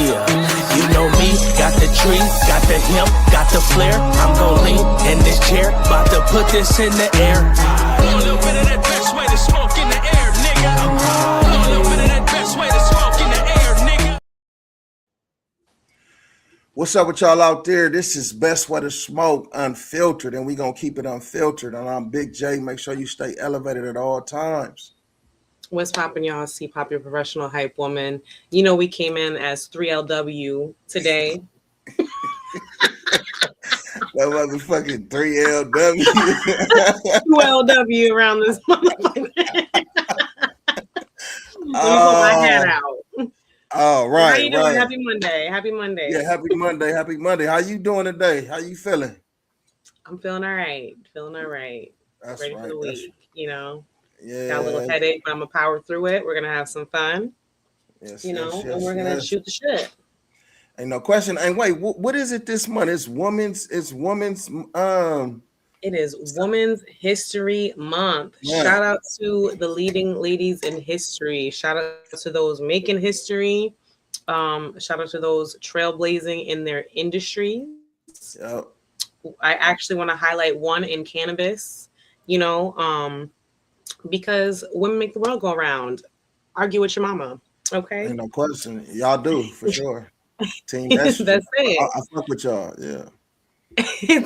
Yeah, you know me, got the tree, got the hemp, got the flare. I'm gon' lean in this chair, about to put this in the air. A little bit of that best way to smoke in the air, nigga. A little bit of that best way to smoke in the air, nigga. What's up with y'all out there? This is Best Way to Smoke Unfiltered, and we gonna keep it unfiltered. And I'm Big J. Make sure you stay elevated at all times. What's poppin', y'all? C Pop, your professional hype woman. You know we came in as 3LW today. That motherfucking 3LW. 2LW around this motherfucker. Let me pull my hat out. Oh, right. How you doing? Right. Happy Monday. Happy Monday. Yeah, happy Monday. Happy Monday. How you doing today? How you feeling? I'm feeling all right. That's ready right. for the week, you know. Yeah. Got a little headache, but I'm gonna power through it. We're gonna have some fun. Yes, and we're gonna shoot the shit. Ain't no question. And wait, what is it this month? It's women's. It is Women's History Month. Yeah. Shout out to the leading ladies in history. Shout out to those making history. Shout out to those trailblazing in their industries. Yep. I actually want to highlight one in cannabis, because women make the world go around. Argue with your mama, okay? Ain't no question. Y'all do, for sure. Team That's estrogen. it. I fuck with y'all, yeah.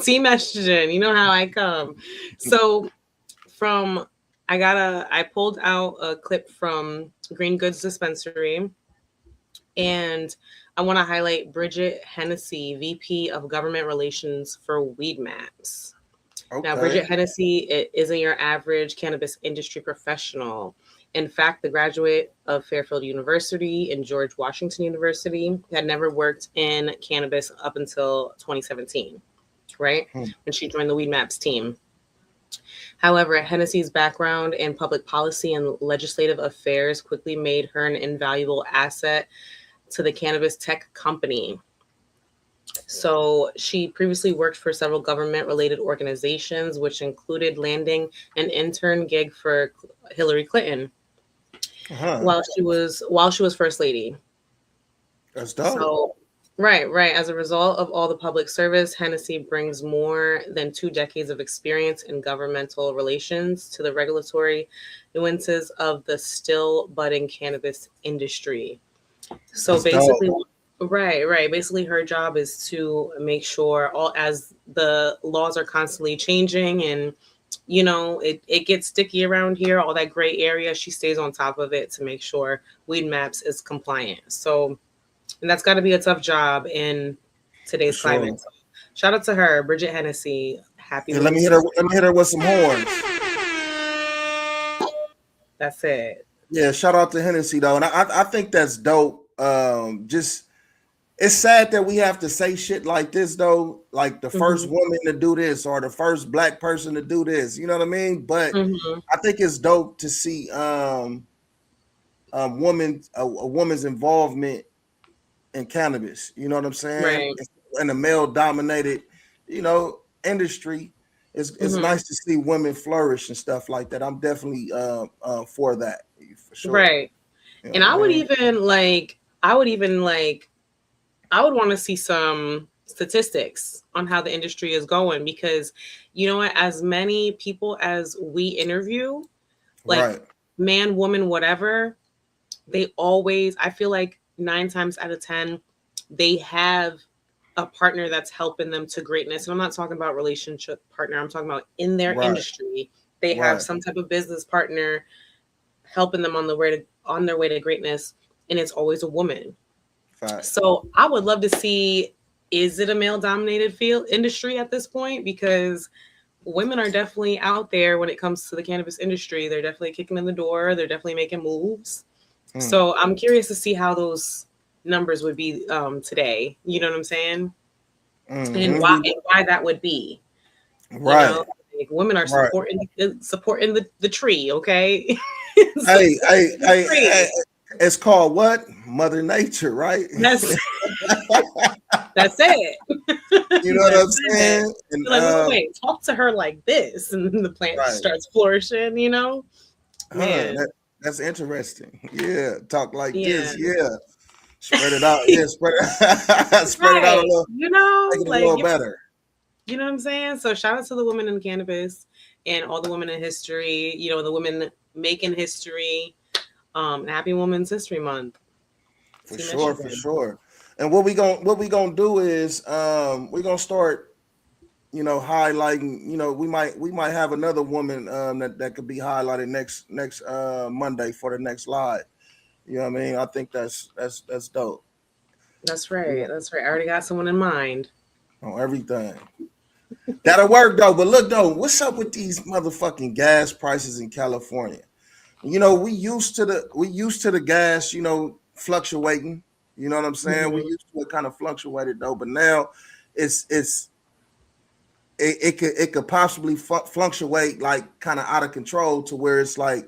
Team estrogen, you know how I come. So I pulled out a clip from Green Goods Dispensary, and I want to highlight Bridget Hennessy, VP of Government Relations for Weed Maps. Okay. Now, Bridget Hennessy isn't your average cannabis industry professional. In fact, the graduate of Fairfield University and George Washington University had never worked in cannabis up until 2017, right? When she joined the Weed Maps team. However, Hennessy's background in public policy and legislative affairs quickly made her an invaluable asset to the cannabis tech company. So she previously worked for several government-related organizations, which included landing an intern gig for Hillary Clinton while she was first lady. That's dope. So, right. As a result of all the public service, Hennessy brings more than 2 decades of experience in governmental relations to the regulatory nuances of the still budding cannabis industry. So That's basically, dope. Right. Basically, her job is to make sure as the laws are constantly changing and, it gets sticky around here, all that gray area, she stays on top of it to make sure Weed Maps is compliant. So, and that's got to be a tough job in today's climate. So, shout out to her, Bridget Hennessy. Happy. Let me hit her with some horns. That's it. Yeah, shout out to Hennessy though, and I think that's dope. It's sad that we have to say shit like this though, like the first woman to do this or the first black person to do this. You know what I mean? But I think it's dope to see a woman's involvement in cannabis. You know what I'm saying? Right. In a male-dominated, industry, it's nice to see women flourish and stuff like that. I'm definitely for that, for sure. Right. And I would want to see some statistics on how the industry is going, because as many people as we interview, man, woman, whatever, I feel like 9 times out of 10, they have a partner that's helping them to greatness. And I'm not talking about relationship partner. I'm talking about in their industry, they have some type of business partner helping them on their way to greatness. And it's always a woman. So I would love to see, is it a male-dominated field industry at this point? Because women are definitely out there when it comes to the cannabis industry. They're definitely kicking in the door. They're definitely making moves. So I'm curious to see how those numbers would be today. You know what I'm saying? And why that would be. Right. Like women are supporting the tree. Okay. Hey. It's called what? Mother Nature, right? That's it. You know what I'm saying? And, wait, talk to her like this, and the plant starts flourishing. Man, That's interesting. Yeah, talk like Yeah. this. Yeah, spread it out. Yeah, spread it, spread it out a Right. little. You know, Make it a like little better. you know what I'm saying? So shout out to the women in cannabis and all the women in history, you know, the women making history. Happy Women's History Month. For Team that sure, shit for good. sure. And what we gonna do is we're gonna start, highlighting. We might have another woman that could be highlighted next Monday for the next live. You know what I mean? I think that's dope. That's You right. know, That's right. I already got someone in mind. on everything. That'll work though. But look though, what's up with these motherfucking gas prices in California? We used to the gas, fluctuating. You know what I'm saying? We Mhm. used to it kind of fluctuated though, but now it could possibly fluctuate like kind of out of control to where it's like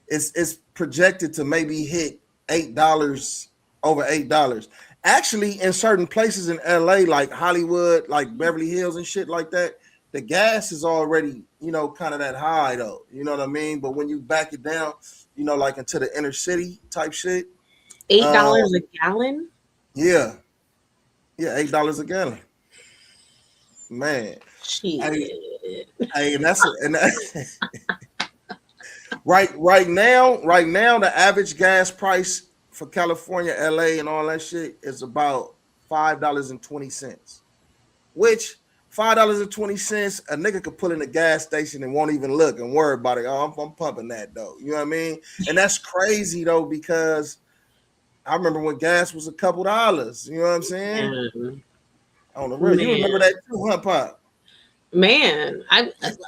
it's projected to maybe hit $8, over $8. Actually, in certain places in LA, like Hollywood, like Beverly Hills and shit like that, the gas is already, kind of that high though. You know what I mean? But when you back it down, like into the inner city type shit, $8 uh, a gallon? yeah, yeah, $8 a gallon, man. Hey, Shit. hey, right now, the average gas price for California, LA, and all that shit is about $5.20. Which $5.20, a nigga could pull in a gas station and won't even look and worry about it. Oh, I'm pumping that though. You know what I mean? And that's crazy though, because I remember when gas was a couple dollars. You know what I'm saying? Man. On the real, you Man. remember that too, huh, Pop? Man,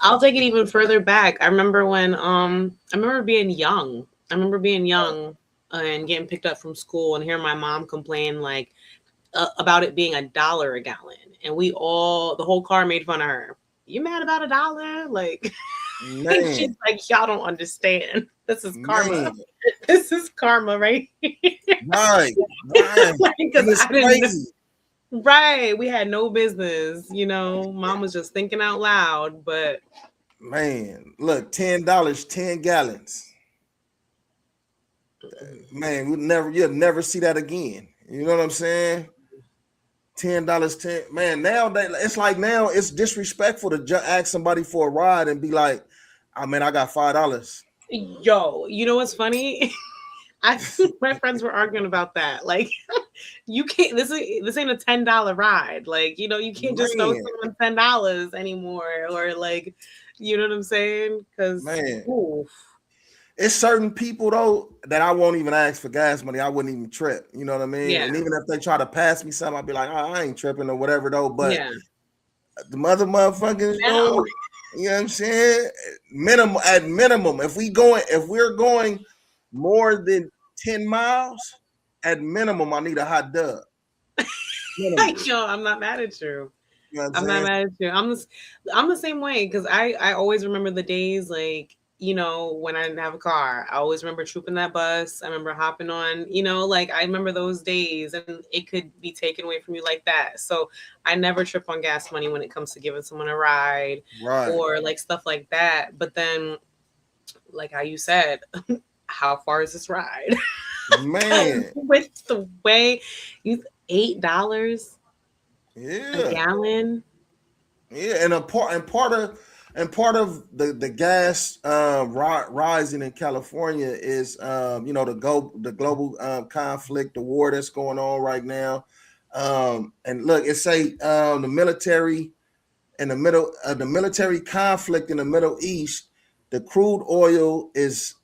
I'll take it even further back. I remember I remember being young. I remember being young and getting picked up from school and hearing my mom complain like about it being $1 a gallon, and the whole car made fun of her. You mad about $1? Like, Man, she's like, y'all don't understand. This is karma. man, This is karma, right? right, right. And Because it's I didn't know. crazy. Right. We had no business, Mom was just thinking out loud, but Man, look, $10, 10 gallons. Man, you'll never see that again. You know what I'm saying? $10, 10. Man, it's like now it's disrespectful to ask somebody for a ride and be like, "I mean, I got $5." yo, you know what's funny? My friends were arguing about that. Like, you can't. This ain't a $10 ride. Like, you can't just throw Man, someone $10 anymore, or like, you know what I'm saying? Because man. It's certain people though that I won't even ask for gas money. I wouldn't even trip. You know what I mean? yeah, And even if they try to pass me something, I'd be like, "Oh, I ain't tripping or whatever though." But yeah. the motherfuckers Now, though, you know what I'm saying? At minimum, if we're going more than 10 miles, at minimum, I need a hot dub. Minimum. yo, I'm not mad at you. You know what I'm I'm not saying? mad at you. I'm the same way because I always remember the days like when I didn't have a car. I always remember trooping that bus. I remember hopping on. Like I remember those days, and it could be taken away from you like that. So I never trip on gas money when it comes to giving someone a ride Right. or like stuff like that. But then, like how you said, how far is this ride? Man. With the way you $8 a Yeah. gallon. Yeah. And part of the gas rising in California is the global conflict, the war that's going on right now. And look, it say the military in the military conflict in the Middle East, the crude oil is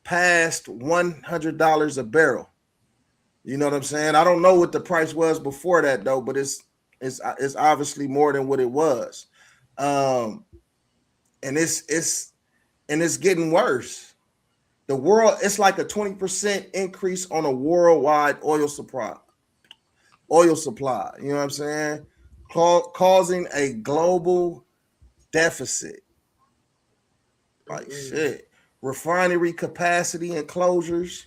past $100 a barrel. You know what I'm saying? I don't know what the price was before that though, but it's obviously more than what it was. Um, and it's getting worse. The world, it's like a 20% increase on a worldwide oil supply. You know what I'm saying? Causing a global deficit. Like shit. Refinery capacity and closures.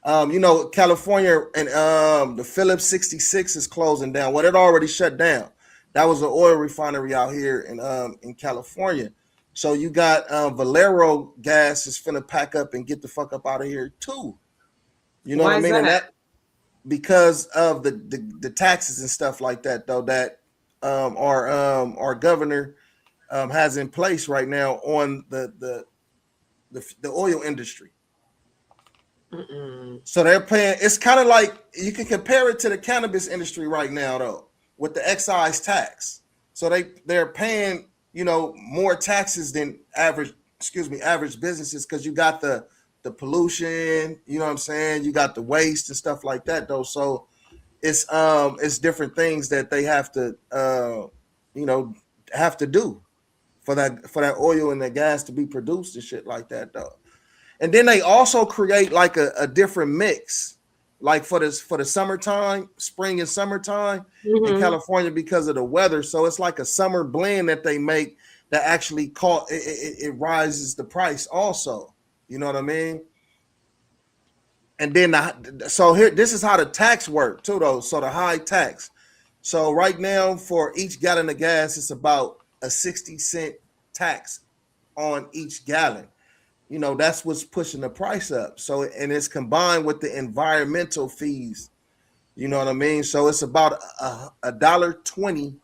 California and the Phillips 66 is closing down. Well, it already shut down. That was an oil refinery out here in California. So you got Valero gas is finna pack up and get the fuck up out of here too. You know Why what I is mean? And that? that because of the taxes and stuff like that, though, that our governor has in place right now on the oil industry. Mm-mm. So they're paying. It's kind of like you can compare it to the cannabis industry right now, though, with the excise tax. So they're paying more taxes than average businesses because you got the pollution. You know what I'm saying? You got the waste and stuff like that, though. So it's different things that they have to you know have to do for that oil and the gas to be produced and shit like that, though. And then they also create like a different mix, like for the summertime, spring and summertime in Mm-hmm. California because of the weather. So it's like a summer blend that they make that actually it rises the price also. You know what I mean? And then so here, this is how the tax work too, though. So the high tax. So right now, for each gallon of gas, it's about a 60 cent tax on each gallon. That's what's pushing the price up. So, and it's combined with the environmental fees. You know what I mean? So it's about $1.20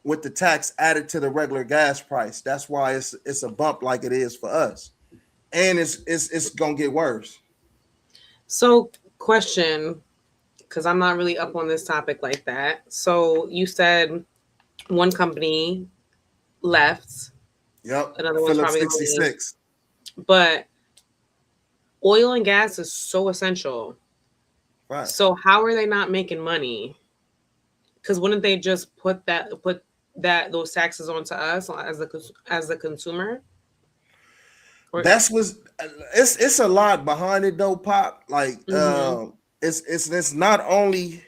with the tax added to the regular gas price. That's why it's a bump like it is for us, and it's gonna get worse. So, question, because I'm not really up on this topic like that. So, you said one company left, Yep, another one's Phillips probably going to leave. 66. But oil and gas is so essential. Right. So, how are they not making money? Because wouldn't they just put those taxes onto us as the consumer? Or, That's what's it's a lot behind it though, Pop. Like mm-hmm. it's not only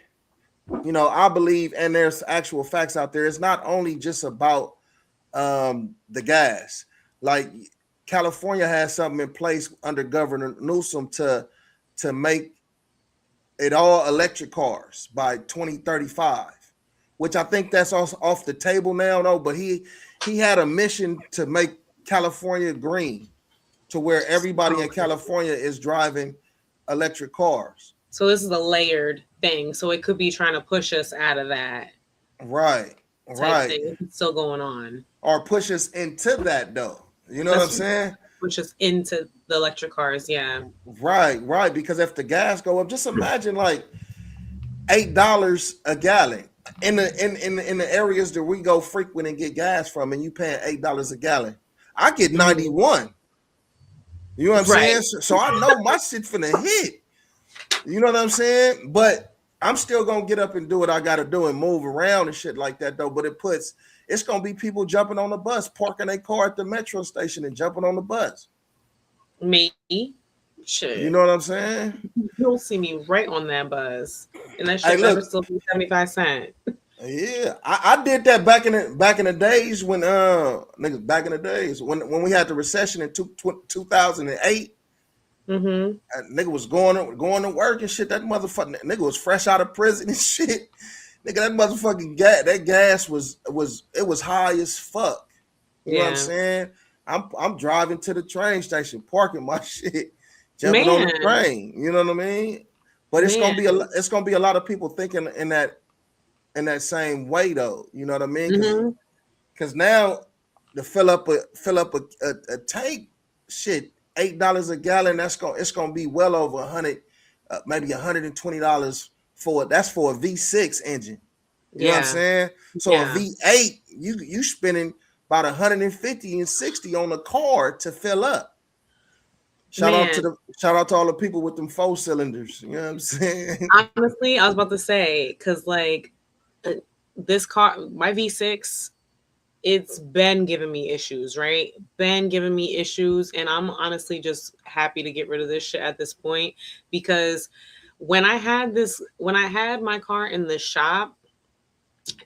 I believe, and there's actual facts out there. It's not only just about the gas. Like California has something in place under Governor Newsom to make it all electric cars by 2035, which I think that's off the table now, though. But he had a mission to make California green, to where everybody in California is driving electric cars. So this is a layered thing. So it could be trying to push us out of that Right. type Right. thing. It's still going on. Or push us into that, though. You know what I'm saying? Push us into the electric cars. Yeah. Right. Because if the gas go up, just imagine like $8 a gallon in the areas that we go frequent and get gas from, and you paying $8 a gallon. I get 91. You know what I'm saying? So I know my shit finna hit. You know what I'm saying? But I'm still gonna get up and do what I gotta do and move around and shit like that, though. But it's gonna be people jumping on the bus, parking their car at the metro station and jumping on the bus. Me? Shit. You know what I'm saying? You'll see me right on that bus. And that shit better still be 75 cents. Yeah, I did that back in the days when niggas back in the days when we had the recession in 2008. Mm-hmm. Nigga was going to work and shit. That motherfucking nigga was fresh out of prison and shit. Nigga, that motherfucking gas was high as fuck. You know what I'm saying? I'm driving to the train station, parking my shit, jumping on the train. You know what I mean? But it's gonna be a lot of people thinking in that same way, though. You know what I mean? Because now to fill up a tank, shit, $8 a gallon. It's gonna be well over 100, maybe $120 that's for a V6 engine. You know what I'm saying? So a V8, you spending about 150 and 60 on a car to fill up. Shout out to all the people with them 4 cylinders. You know what I'm saying? Honestly, I was about to say, because like this car, my V6, it's been giving me issues, right? Been giving me issues. And I'm honestly just happy to get rid of this shit at this point, because when I had my car in the shop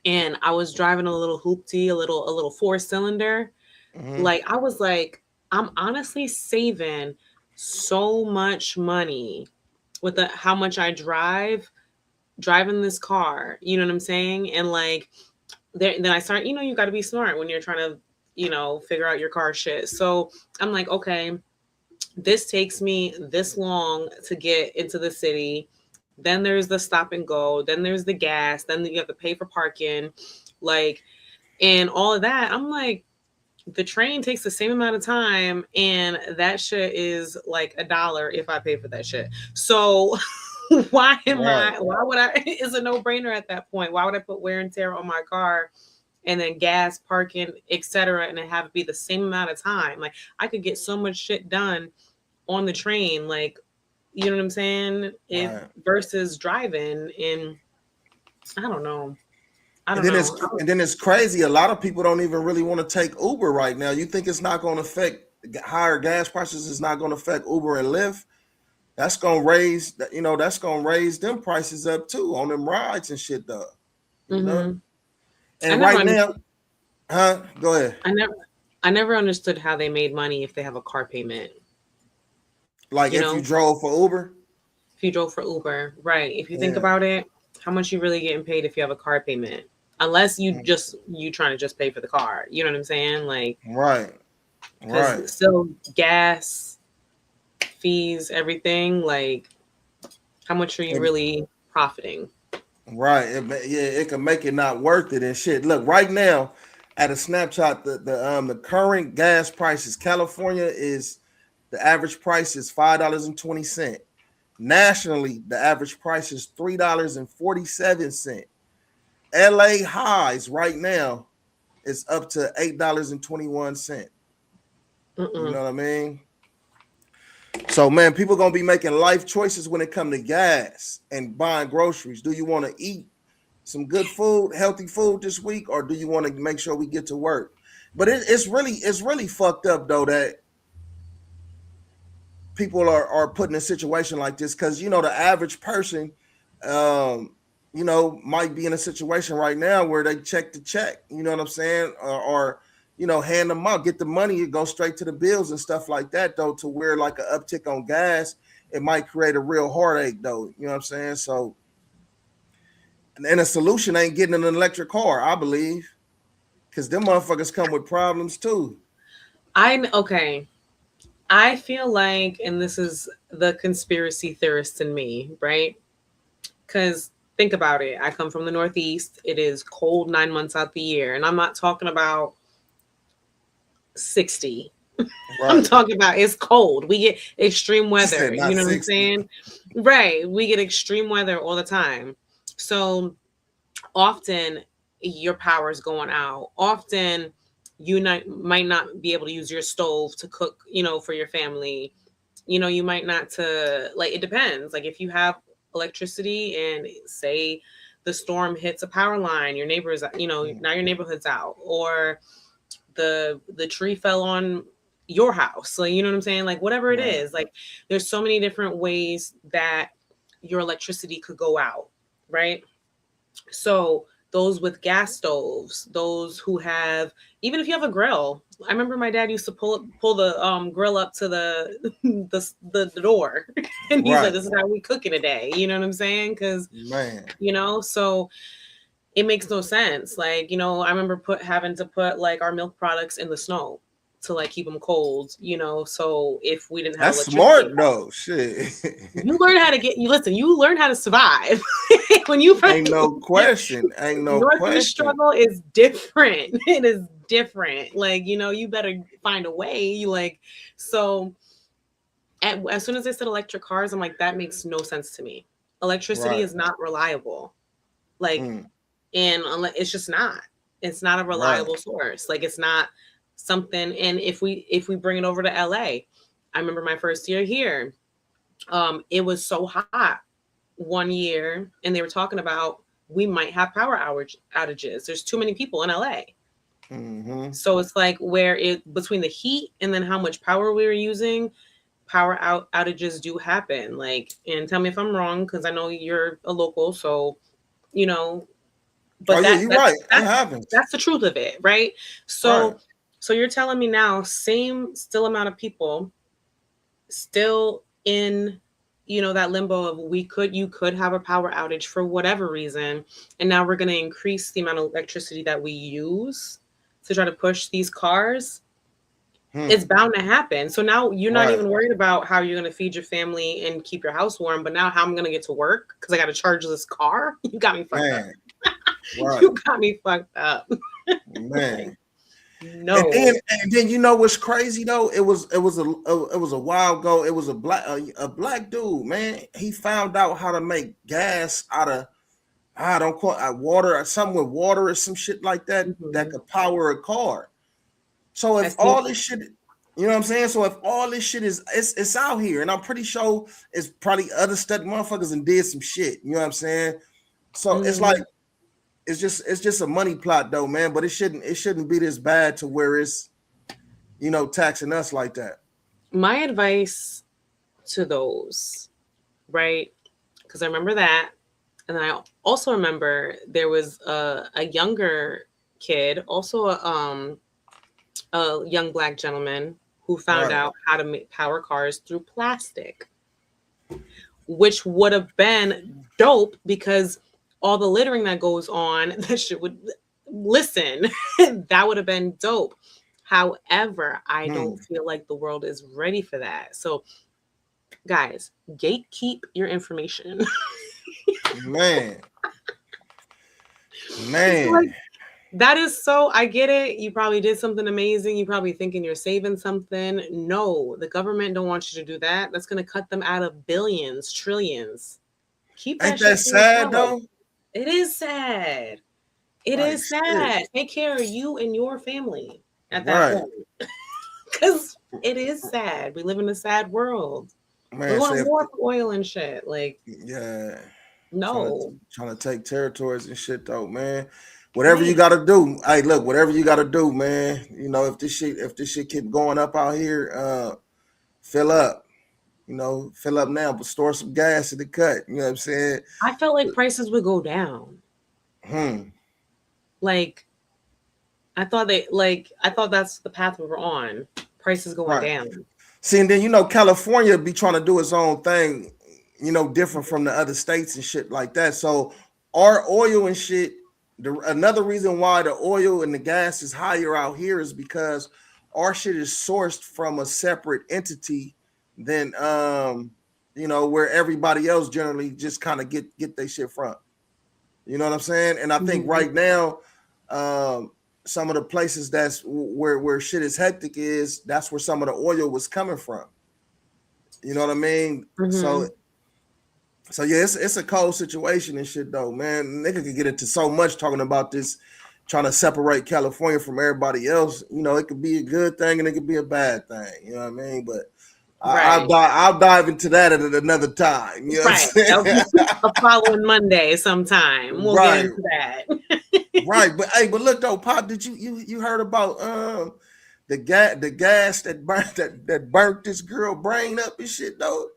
and I was driving a little hoopty, a little 4-cylinder, like I was like, I'm honestly saving so much money with how much I driving this car. You know what I'm saying? And like, then I start, you got to be smart when you're trying to, figure out your car shit. So I'm like, okay, this takes me this long to get into the city. Then there's the stop and go. Then there's the gas. Then you have to pay for parking, like, and all of that. I'm like, the train takes the same amount of time, and that shit is like $1 if I pay for that shit. So why would I? It's a no-brainer at that point. Why would I put wear and tear on my car and then gas, parking, etc., and it have it be the same amount of time? Like, I could get so much shit done on the train, like, you know what I'm saying? Versus driving. And I don't know. And then it's crazy. A lot of people don't even really want to take Uber right now. You think it's not going to affect higher gas prices? Is not going to affect Uber and Lyft? That's going to raise, that's going to raise them prices up too on them rides and shit, though. You know? And right now, go ahead. I never understood how they made money if they have a car payment. Like if you drove for Uber? If you drove for Uber, right. If you think about it, how much you really getting paid if you have a car payment? Unless you trying to just pay for the car. You know what I'm saying? Like, right. Still gas, fees, everything. Like, how much are you really profiting? Right. It can make it not worth it and shit. Look, right now, at a snapshot, the current gas prices, California is the average price is $5.20. Nationally, the average price is $3.47. LA highs right now is up to $8.21. You know what I mean? So, man, people gonna be making life choices when it comes to gas and buying groceries. Do you want to eat some good food, healthy food this week, or do you want to make sure we get to work? But it's really fucked up though that people are put in a situation like this, because the average person might be in a situation right now where they check the check, you know what I'm saying, or hand them out, get the money, it goes straight to the bills and stuff like that, though, to where like an uptick on gas, it might create a real heartache, though, you know what I'm saying? So, and a solution ain't getting an electric car, I believe, because them motherfuckers come with problems too. I feel like, and this is the conspiracy theorist in me, right? Because think about it. I come from the Northeast. It is cold 9 months out the year. And I'm not talking about 60. Right. I'm talking about it's cold. We get extreme weather. You know 60. What I'm saying? Right. We get extreme weather all the time. So often your power is going out. Often you might not be able to use your stove to cook, for your family. You might not it depends. Like if you have electricity and say the storm hits a power line, your neighbors, now your neighborhood's out, or the tree fell on your house. Like, you know what I'm saying? Like whatever it is, like there's so many different ways that your electricity could go out. Right. So those with gas stoves, those who have, even if you have a grill. I remember my dad used to pull the grill up to the door, and he's like, "This is how we cooking today." You know what I'm saying? Because so it makes no sense. Like I remember having to put like our milk products in the snow to like keep them cold. So if we didn't have that's smart though, shit. You learn how to you learn how to survive. When you ain't no question. Northeast struggle is different. It is different. Like, you better find a way. So as soon as I said electric cars, I'm like, that makes no sense to me. Electricity is not reliable. Like, and it's just not. It's not a reliable source. Like, it's not something. And if we bring it over to LA, I remember my first year here. It was so hot one year, and they were talking about we might have power outages. There's too many people in LA. Mm-hmm. So it's like between the heat and then how much power we were using, power outages do happen. Like, and tell me if I'm wrong, because I know you're a local, so but you're right. That happens. That's the truth of it, right? So you're telling me now, still amount of people still in that limbo of you could have a power outage for whatever reason, and now we're going to increase the amount of electricity that we use to try to push these cars, it's bound to happen. So now you're not even worried about how you're going to feed your family and keep your house warm, but now how I'm going to get to work because I got to charge this car. You got me fucked up. You got me fucked up. Man. No. And then you know what's crazy though? It was a while ago. It was a black dude, man. He found out how to make gas out of water or something with water or some shit like that that could power a car. So if all this shit, you know what I'm saying? So if all this shit is it's out here, and I'm pretty sure it's probably other stuff motherfuckers and did some shit. You know what I'm saying? So it's like it's just a money plot though, man. But it shouldn't be this bad to where it's, you know, taxing us like that. My advice to those, right? Because I remember that, and then I also remember there was a younger kid, also a young black gentleman who found out how to make power cars through plastic, which would have been dope because all the littering that goes on, that shit would listen. That would have been dope. However, I don't feel like the world is ready for that. So, guys, gatekeep your information. Man. Like, that is so, I get it. You probably did something amazing. You probably thinking you're saving something. No, the government don't want you to do that. That's going to cut them out of billions, trillions. Keep that. Ain't that sad though? It is sad. It is sad. Take care of you and your family at that point. Because it is sad. We live in a sad world. Man, we want more oil and shit. Like, no. Trying to take territories and shit though, man. Whatever you gotta do. Hey, look, whatever you gotta do, man. You know, if this shit keep going up out here, fill up. You know, fill up now, but store some gas in the cut. You know what I'm saying? I felt like prices would go down. Like, I thought that's the path we were on. Prices going down. See, and then, you know, California be trying to do its own thing, you know, different from the other states and shit like that. So our oil and shit, another reason why the oil and the gas is higher out here is because our shit is sourced from a separate entity than you know, where everybody else generally just kind of get their shit from. You know what I'm saying? And I think right now, some of the places that's where shit is hectic that's where some of the oil was coming from. You know what I mean? So yeah, it's a cold situation and shit though, man. Nigga could get into so much talking about this, trying to separate California from everybody else. You know, it could be a good thing and it could be a bad thing. You know what I mean? But I'll dive into that at another time. You know what I'm saying? A following Monday sometime. We'll get into that. But hey, but look though, Pop, did you heard about the gas that burnt this girl brain up and shit though?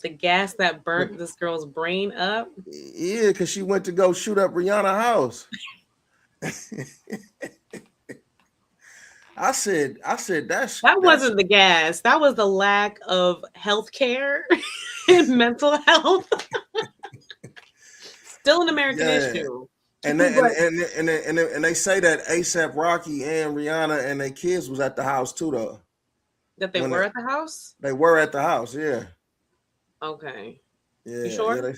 The gas that burnt this girl's brain up? Yeah, because she went to go shoot up Rihanna's house. I said that wasn't the gas. That was the lack of health care and mental health. Still an American issue. And they say that A$AP Rocky and Rihanna and their kids was at the house too, though. That they were at the house? They were at the house, yeah. Okay. Yeah. You sure?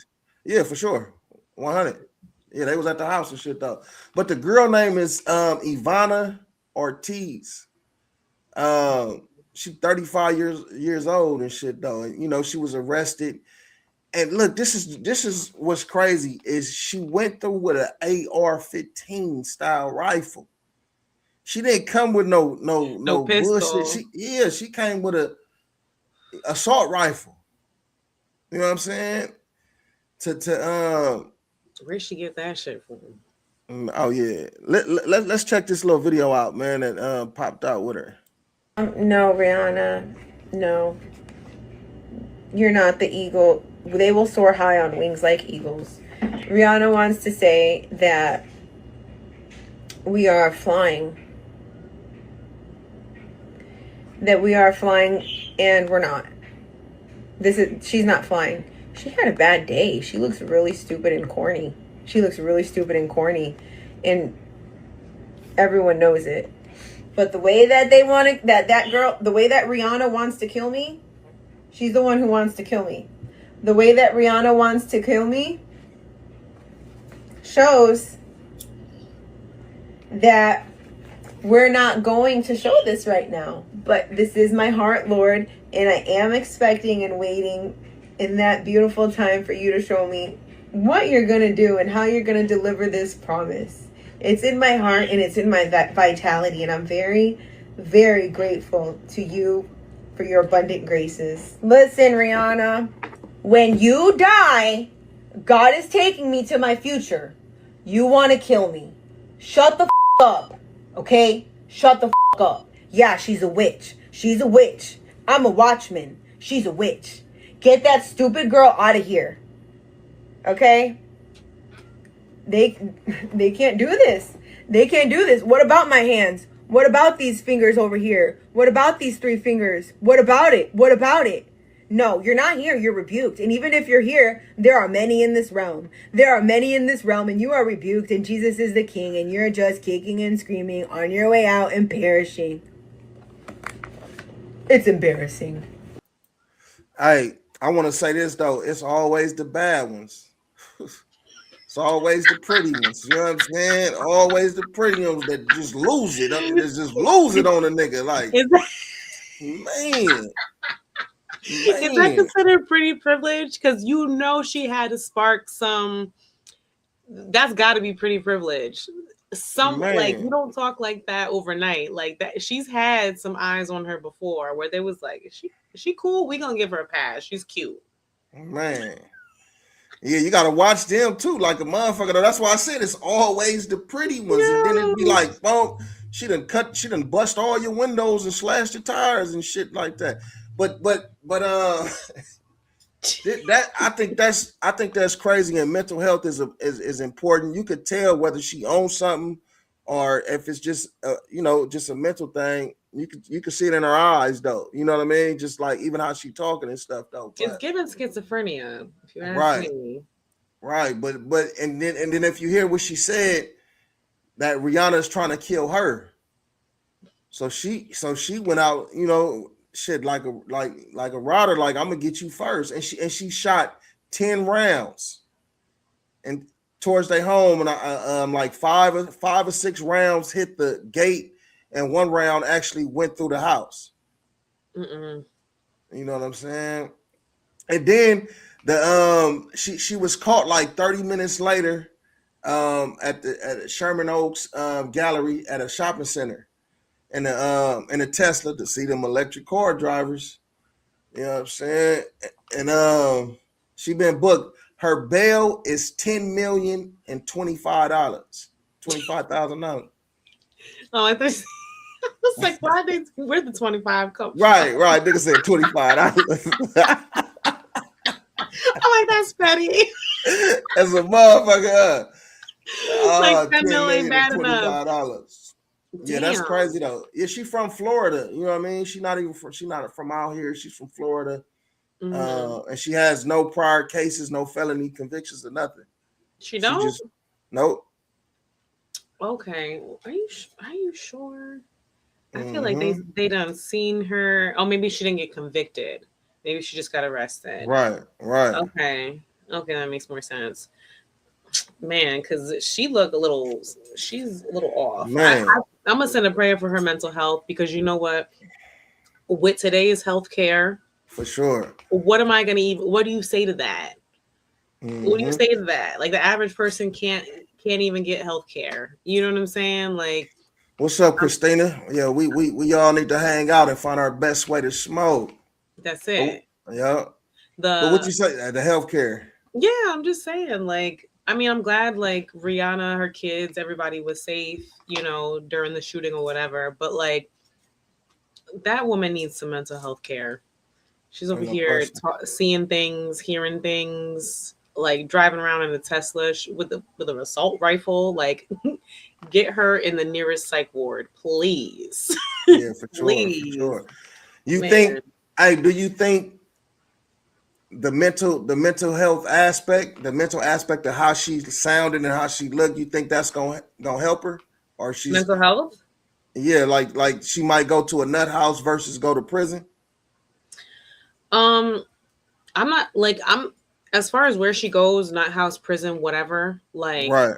Yeah, for sure. 100. Yeah, they was at the house and shit though. But the girl name is Ivana Ortiz. She's 35 years old and shit though. And, you know, she was arrested. And look, this is what's crazy is she went through with an AR-15 style rifle. She didn't come with no bullshit. She came with a assault rifle. You know what I'm saying? Where'd she get that shit from? Oh yeah. Let's check this little video out, man, that popped out with her. No, Rihanna, no. You're not the eagle. They will soar high on wings like eagles. Rihanna wants to say that we are flying. That we are flying and we're not. She's not flying. She had a bad day. She looks really stupid and corny. And Everyone knows it. But the way that they want to, that girl, the way that Rihanna wants to kill me, she's the one who wants to kill me. The way that Rihanna wants to kill me shows that we're not going to show this right now. But this is my heart, Lord, and I am expecting and waiting in that beautiful time for you to show me what you're going to do and how you're going to deliver this promise. It's in my heart and it's in my vitality, and I'm very, very grateful to you for your abundant graces. Listen, Rihanna, when you die, God is taking me to my future. You want to kill me. Shut the up, okay? Shut the up. Yeah, she's a witch. She's a witch. I'm a watchman. She's a witch. Get that stupid girl out of here. Okay? They can't do this. They can't do this. What about my hands? What about these fingers over here? What about these 3 fingers? What about it? What about it? No, you're not here. You're rebuked. And even if you're here, there are many in this realm. There are many in this realm, and you are rebuked, and Jesus is the king, and you're just kicking and screaming on your way out and perishing. It's embarrassing. Hey, I want to say this, though. It's always the bad ones. It's always the pretty ones. You know what I'm saying? Always the pretty ones that just lose it. That just lose it on a nigga. Like, man. Is that considered pretty privilege? Because you know she had to spark some. That's got to be pretty privilege. Like, you don't talk like that overnight. Like that, she's had some eyes on her before where they was like, is she cool? We gonna give her a pass. She's cute. Man. Yeah, you gotta watch them too, like a motherfucker. That's why I said it's always the pretty ones, and then it'd be like, boom, she done bust all your windows and slashed your tires and shit like that. But that I think that's crazy, and mental health is important. You could tell whether she owns something or if it's just just a mental thing. You could see it in her eyes, though. You know what I mean? Just like even how she talking and stuff, though. It's given schizophrenia, if you ask me. Right, but and then if you hear what she said, that Rihanna is trying to kill her. So she went out, shit like a rider, like I'm gonna get you first, and she shot 10 rounds, and towards their home, and I like five or six rounds hit the gate, and 1 round actually went through the house. You know what I'm saying? And then she was caught like 30 minutes later at Sherman Oaks gallery at a shopping center. In a Tesla to see them electric car drivers. You know what I'm saying? And she been booked. Her bail is $10,025. $25,000. Oh, I thought I was like, where'd the 25 come from? Right. Nigga said $25. I'm like, that's petty. As a motherfucker. Like $10 million bad enough. Yeah, that's crazy though. Yeah, she's from Florida. You know what I mean? She's not from out here. She's from Florida. And she has no prior cases, no felony convictions or nothing. She don't? Nope. Okay. Are you sure? I feel like they done seen her. Oh, maybe she didn't get convicted. Maybe she just got arrested. Right. Okay, that makes more sense. Man, because she's a little off. I'm gonna send a prayer for her mental health, because you know what? With today's healthcare, for sure. What do you say to that? What do you say to that? Like, the average person can't even get healthcare. You know what I'm saying? Like, what's up, Christina? Yeah, we all need to hang out and find our best way to smoke. That's it. Yeah. But what you say? The healthcare. Yeah, I'm just saying, like, I mean, I'm glad, like, Rihanna, her kids, everybody was safe, during the shooting or whatever. But, like, that woman needs some mental health care. She's over here seeing things, hearing things, like driving around in a Tesla with an assault rifle. Like, get her in the nearest psych ward, please. Yeah, for sure. Please. For sure. Do you think the mental health aspect, the mental aspect of how she sounded and how she looked, you think that's gonna help her? or she's mental health. Yeah, like she might go to a nut house versus go to prison. I'm not like I'm as far as where she goes, nut house, prison, whatever. Like, Right.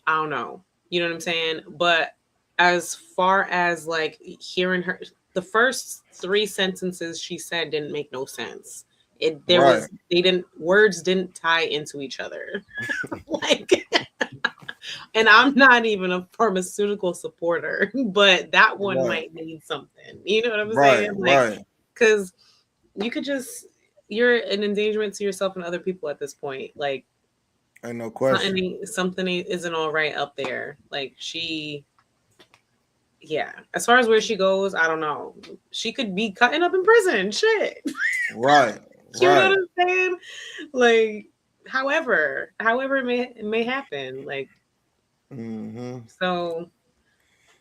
I don't know. You know what I'm saying? But as far as like hearing her, the first 3 sentences she said didn't make no sense. Words didn't tie into each other. Like, and I'm not even a pharmaceutical supporter, but that one might need something. You know what I'm saying? Like, because you could just, you're an endangerment to yourself and other people at this point. Like, ain't no question. Something isn't all right up there. Like, as far as where she goes, I don't know. She could be cutting up in prison. Shit. Right. You know what I'm saying? Like, however it may happen. Like, so.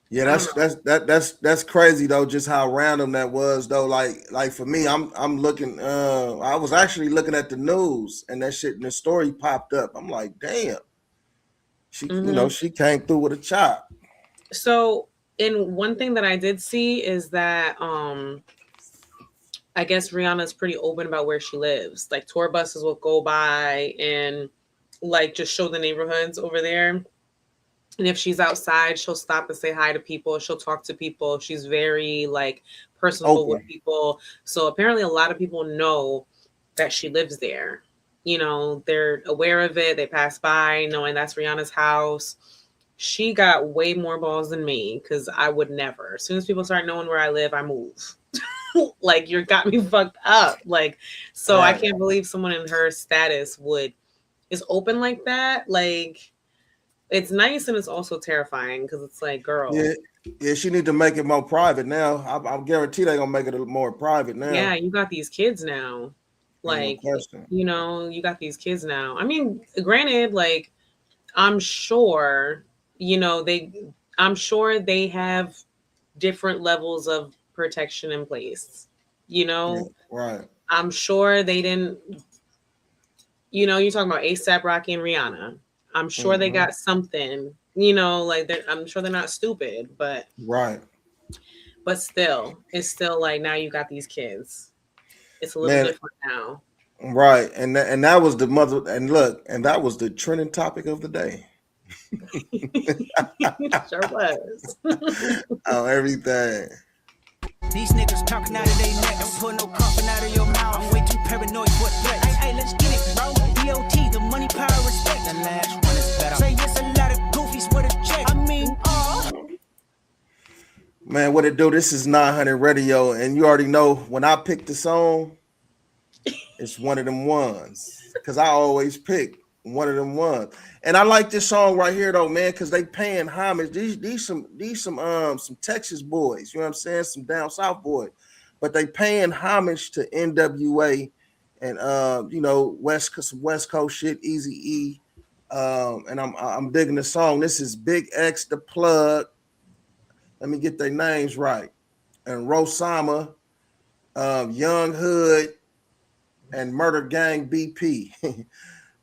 Yeah, that's crazy though. Just how random that was though. Like for me, I'm looking. I was actually looking at the news, and that shit in the story popped up. I'm like, damn. She, she came through with a chop. So, and one thing that I did see is that I guess Rihanna's pretty open about where she lives. Like, tour buses will go by and like just show the neighborhoods over there. And if she's outside, she'll stop and say hi to people. She'll talk to people. She's very like personable with people. So apparently a lot of people know that she lives there. You know, they're aware of it. They pass by knowing that's Rihanna's house. She got way more balls than me because I would never. As soon as people start knowing where I live, I move. Like, you got me fucked up. Like, so I can't believe someone in her status is open like that. Like, it's nice and it's also terrifying because it's like, girl. Yeah, she need to make it more private now. I guarantee they're gonna make it a little more private now. Yeah, you got these kids now. Like, you got these kids now. I mean, granted, like, I'm sure, I'm sure they have different levels of protection in place. Right. I'm sure they didn't. You're talking about A$AP Rocky and Rihanna. I'm sure they got something, like I'm sure they're not stupid, but but still, it's still like, now you got these kids. It's a little different now. Right. And that was the mother, and look, and that was the trending topic of the day. Sure was. Oh, everything. These niggas talking out of their neck, don't put no coughing out of your mouth. I'm way too paranoid for threats. Hey, let's get it, bro. DOT, the money, power, respect. The last one is better. Say it's a lot of goofies with a check. I mean, Man, what it do? This is 900 Radio, and you already know when I pick the song, it's one of them ones. Because I always pick one of them ones. And I like this song right here though, man, because they paying homage. These some Texas boys, you know what I'm saying? Some down south boys. But they paying homage to NWA and West Coast shit, Eazy-E. And I'm digging the song. This is Big X the Plug. Let me get their names right. And Rosama, Young Hood, and Murder Gang BP.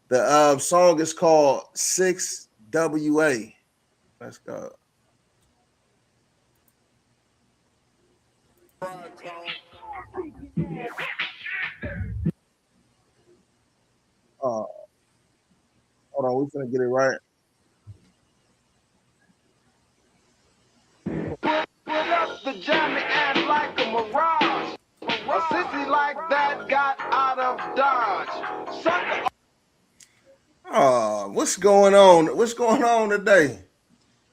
The song is called 6WA. Let's go. Hold on, we're gonna get it right. Put up the jammy and like a mirage. A sissy like that got out of Dodge. Sucker. What's going on? What's going on today?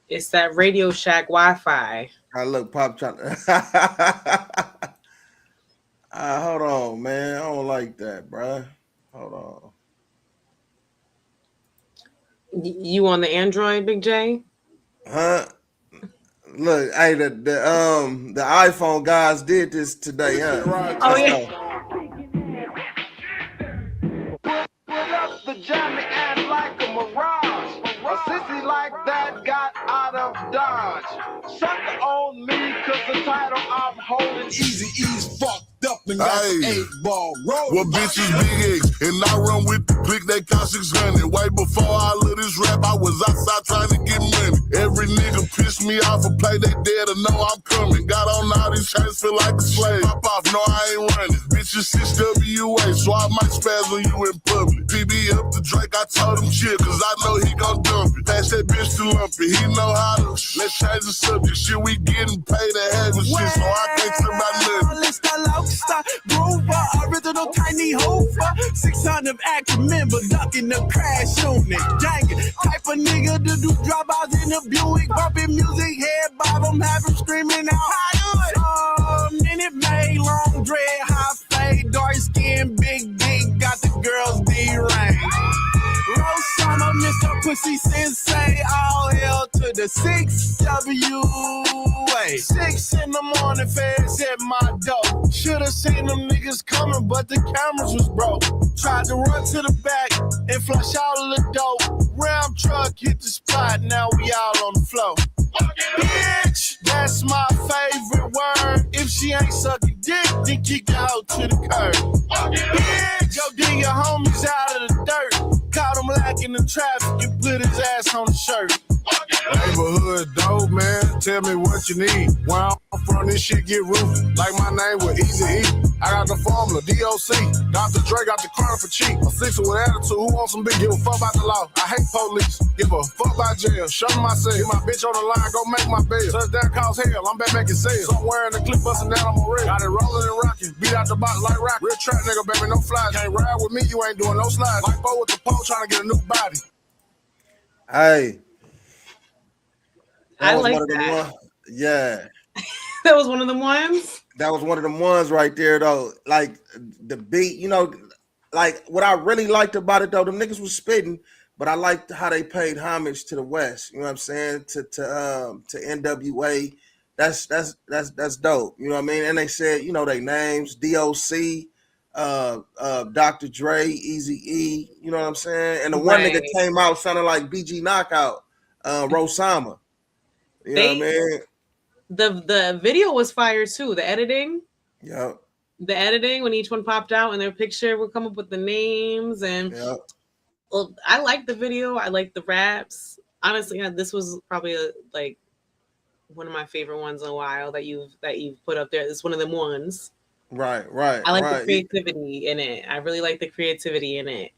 It's that Radio Shack Wi-Fi. I look, Pop trying to. Hold on, man. I don't like that, bro. Hold on. You on the Android, Big J? Huh? Look, hey, the iPhone guys did this today, huh? Oh yeah. Put up the jammy and like a mirage. A sissy like that got out of Dodge. Sucker on me cause the title I'm holding. Eazy-E's fucked up and got the 8-ball roll. Well, bitches big eggs, and I run with the click that cost 600. Way before all of this rap, I was outside trying to get money. Every nigga pissed me me off a play, they dead to know I'm coming. Got on all these chains, feel like a slave. Pop off, no, I ain't running. Bitches 6WA, so I might spaz on you in public. PB up the Drake, I told him chill, cause I know he gon' dump it. Pass that bitch to Lumpy, he know how to. Let's change the subject, shit, we getting paid to have and shit, so I can't talk about nothing. Let's start Grover, original tiny hoover. 600 active member, ducking the crash unit. Dang it, type of nigga to do dropouts in the Buick. Bumping music, head bob, I'm having screaming out. Minute May, long dread, high fade, dark skin, big dick, got the girls D-range. Rose Summer, Mr. Pussy Sensei, all hell to the 6WA. 6 in the morning, feds at my door. Should've seen them niggas coming, but the cameras was broke. Tried to run to the back and flush all of the dope. Ram truck hit the spot, now we all on the floor. Bitch, that's my favorite word. If she ain't sucking dick, then kick her out to the curb. Bitch, go dig your homies out of the dirt. Caught him lacking the traffic and put his ass on the shirt. Neighborhood dope, man, tell me what you need. Where I'm from, this shit get roofed. Like my name with Easy E. I got the formula, DOC. Dr. Dre got the crown for cheap. A sixer with attitude, who wants some big? Give a fuck about the law. I hate police. Give a fuck about jail. Show me myself. Get my bitch on the line, go make my bail. Touchdown cause hell, I'm back making sales. Somewhere in the clip busting down on my rig. Got it rolling and rocking. Beat out the box like rock. Real trap nigga, baby, no flies. Can't ride with me, you ain't doing no slides. Like four with the pole, trying to get a new body. Hey. I like that. Yeah. That was one of them ones? That was one of them ones right there, though. Like, the beat, you know, like, what I really liked about it, though, them niggas was spitting, but I liked how they paid homage to the West. You know what I'm saying? To NWA. That's dope. You know what I mean? And they said, you know, they names, DOC, Dr. Dre, Easy E, you know what I'm saying? And the one nigga came out sounding like BG Knockout, Rosama. You know what I mean? The video was fire too. The editing. Yeah. The editing when each one popped out and their picture would come up with the names and well, I like the video. I like the raps. Honestly, this was probably like one of my favorite ones in a while that you've put up there. It's one of them ones. Right. I like the creativity in it. I really like the creativity in it.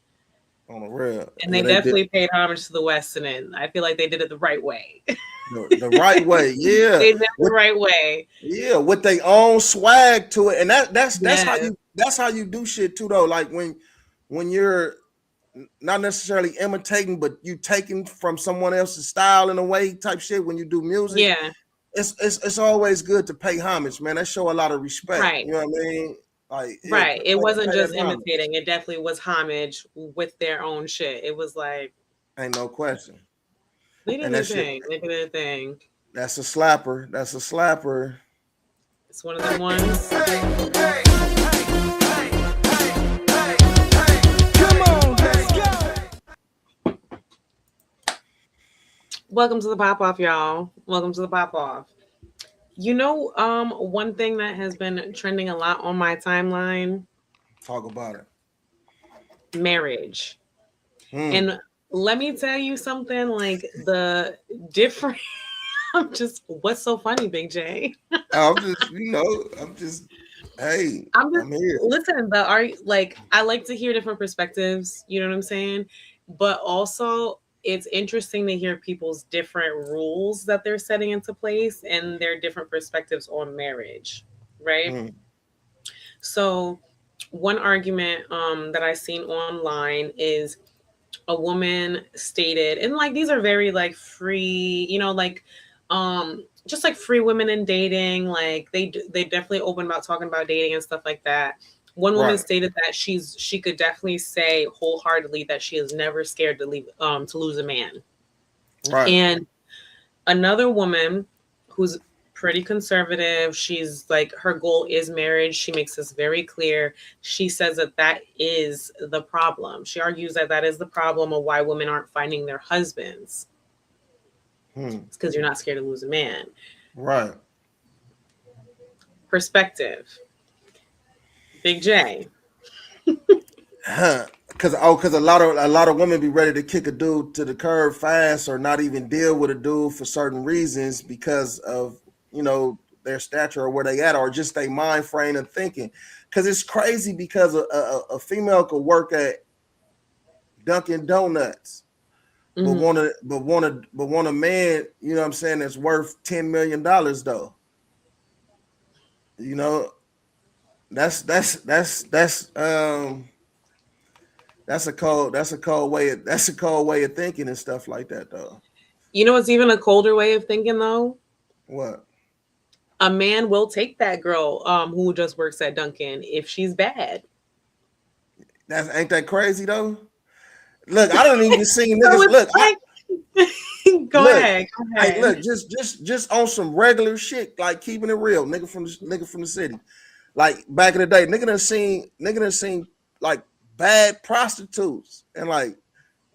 On the real. And they definitely paid homage to the West in it. I feel like they did it the right way. The right way, yeah. They did it the right way. Yeah, with their own swag to it. And that's how you do shit too, though. Like when you're not necessarily imitating, but you taking from someone else's style in a way type shit when you do music. Yeah. It's always good to pay homage, man. That show a lot of respect. Right. You know what I mean? Like, right. It wasn't just imitating. It definitely was homage with their own shit. It was like, ain't no question. They did their thing. They did their thing. That's a slapper. That's a slapper. It's one of them ones. Come on, let's go. Welcome to the pop off, y'all. Welcome to the pop off. You know, one thing that has been trending a lot on my timeline. Talk about it. Marriage. And let me tell you something, like the different what's so funny, Big J? I'm just here. Listen, I like to hear different perspectives, you know what I'm saying? But also it's interesting to hear people's different rules that they're setting into place and their different perspectives on marriage, right? So one argument that I seen online is a woman stated, and like these are very like free, you know, like just like free women in dating, like they definitely open about talking about dating and stuff like that. One woman stated that she could definitely say wholeheartedly that she is never scared to lose a man. Right. And another woman who's pretty conservative, she's like, her goal is marriage. She makes this very clear. She says that is the problem. She argues that is the problem of why women aren't finding their husbands. It's because you're not scared to lose a man. Right. Perspective. Big J. Cause a lot of women be ready to kick a dude to the curb fast or not even deal with a dude for certain reasons because of their stature or where they at or just their mind frame and thinking. Cause it's crazy because a female could work at Dunkin' Donuts, but want a man, you know what I'm saying, that's worth $10 million though. You know, that's a cold way of thinking and stuff like that though. You know what's even a colder way of thinking though? What? A man will take that girl who just works at Dunkin' if she's bad. Ain't that crazy though? Look, I don't even see niggas. Go ahead. Hey, look, just on some regular shit, like keeping it real, nigga from the city. Like back in the day, nigga done seen like bad prostitutes and like,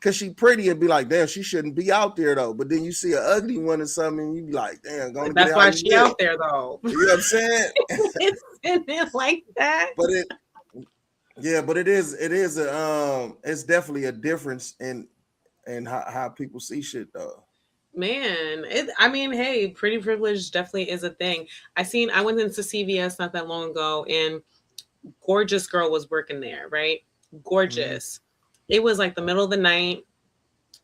cause she pretty and be like, damn, she shouldn't be out there though. But then you see an ugly one or something, and you be like, damn, that's why she out there though. You know what I'm saying? It's like that. But it is it's definitely a difference in how people see shit though. Man, hey, pretty privilege definitely is a thing. I went into CVS not that long ago and gorgeous girl was working there, right? Gorgeous. It was like the middle of the night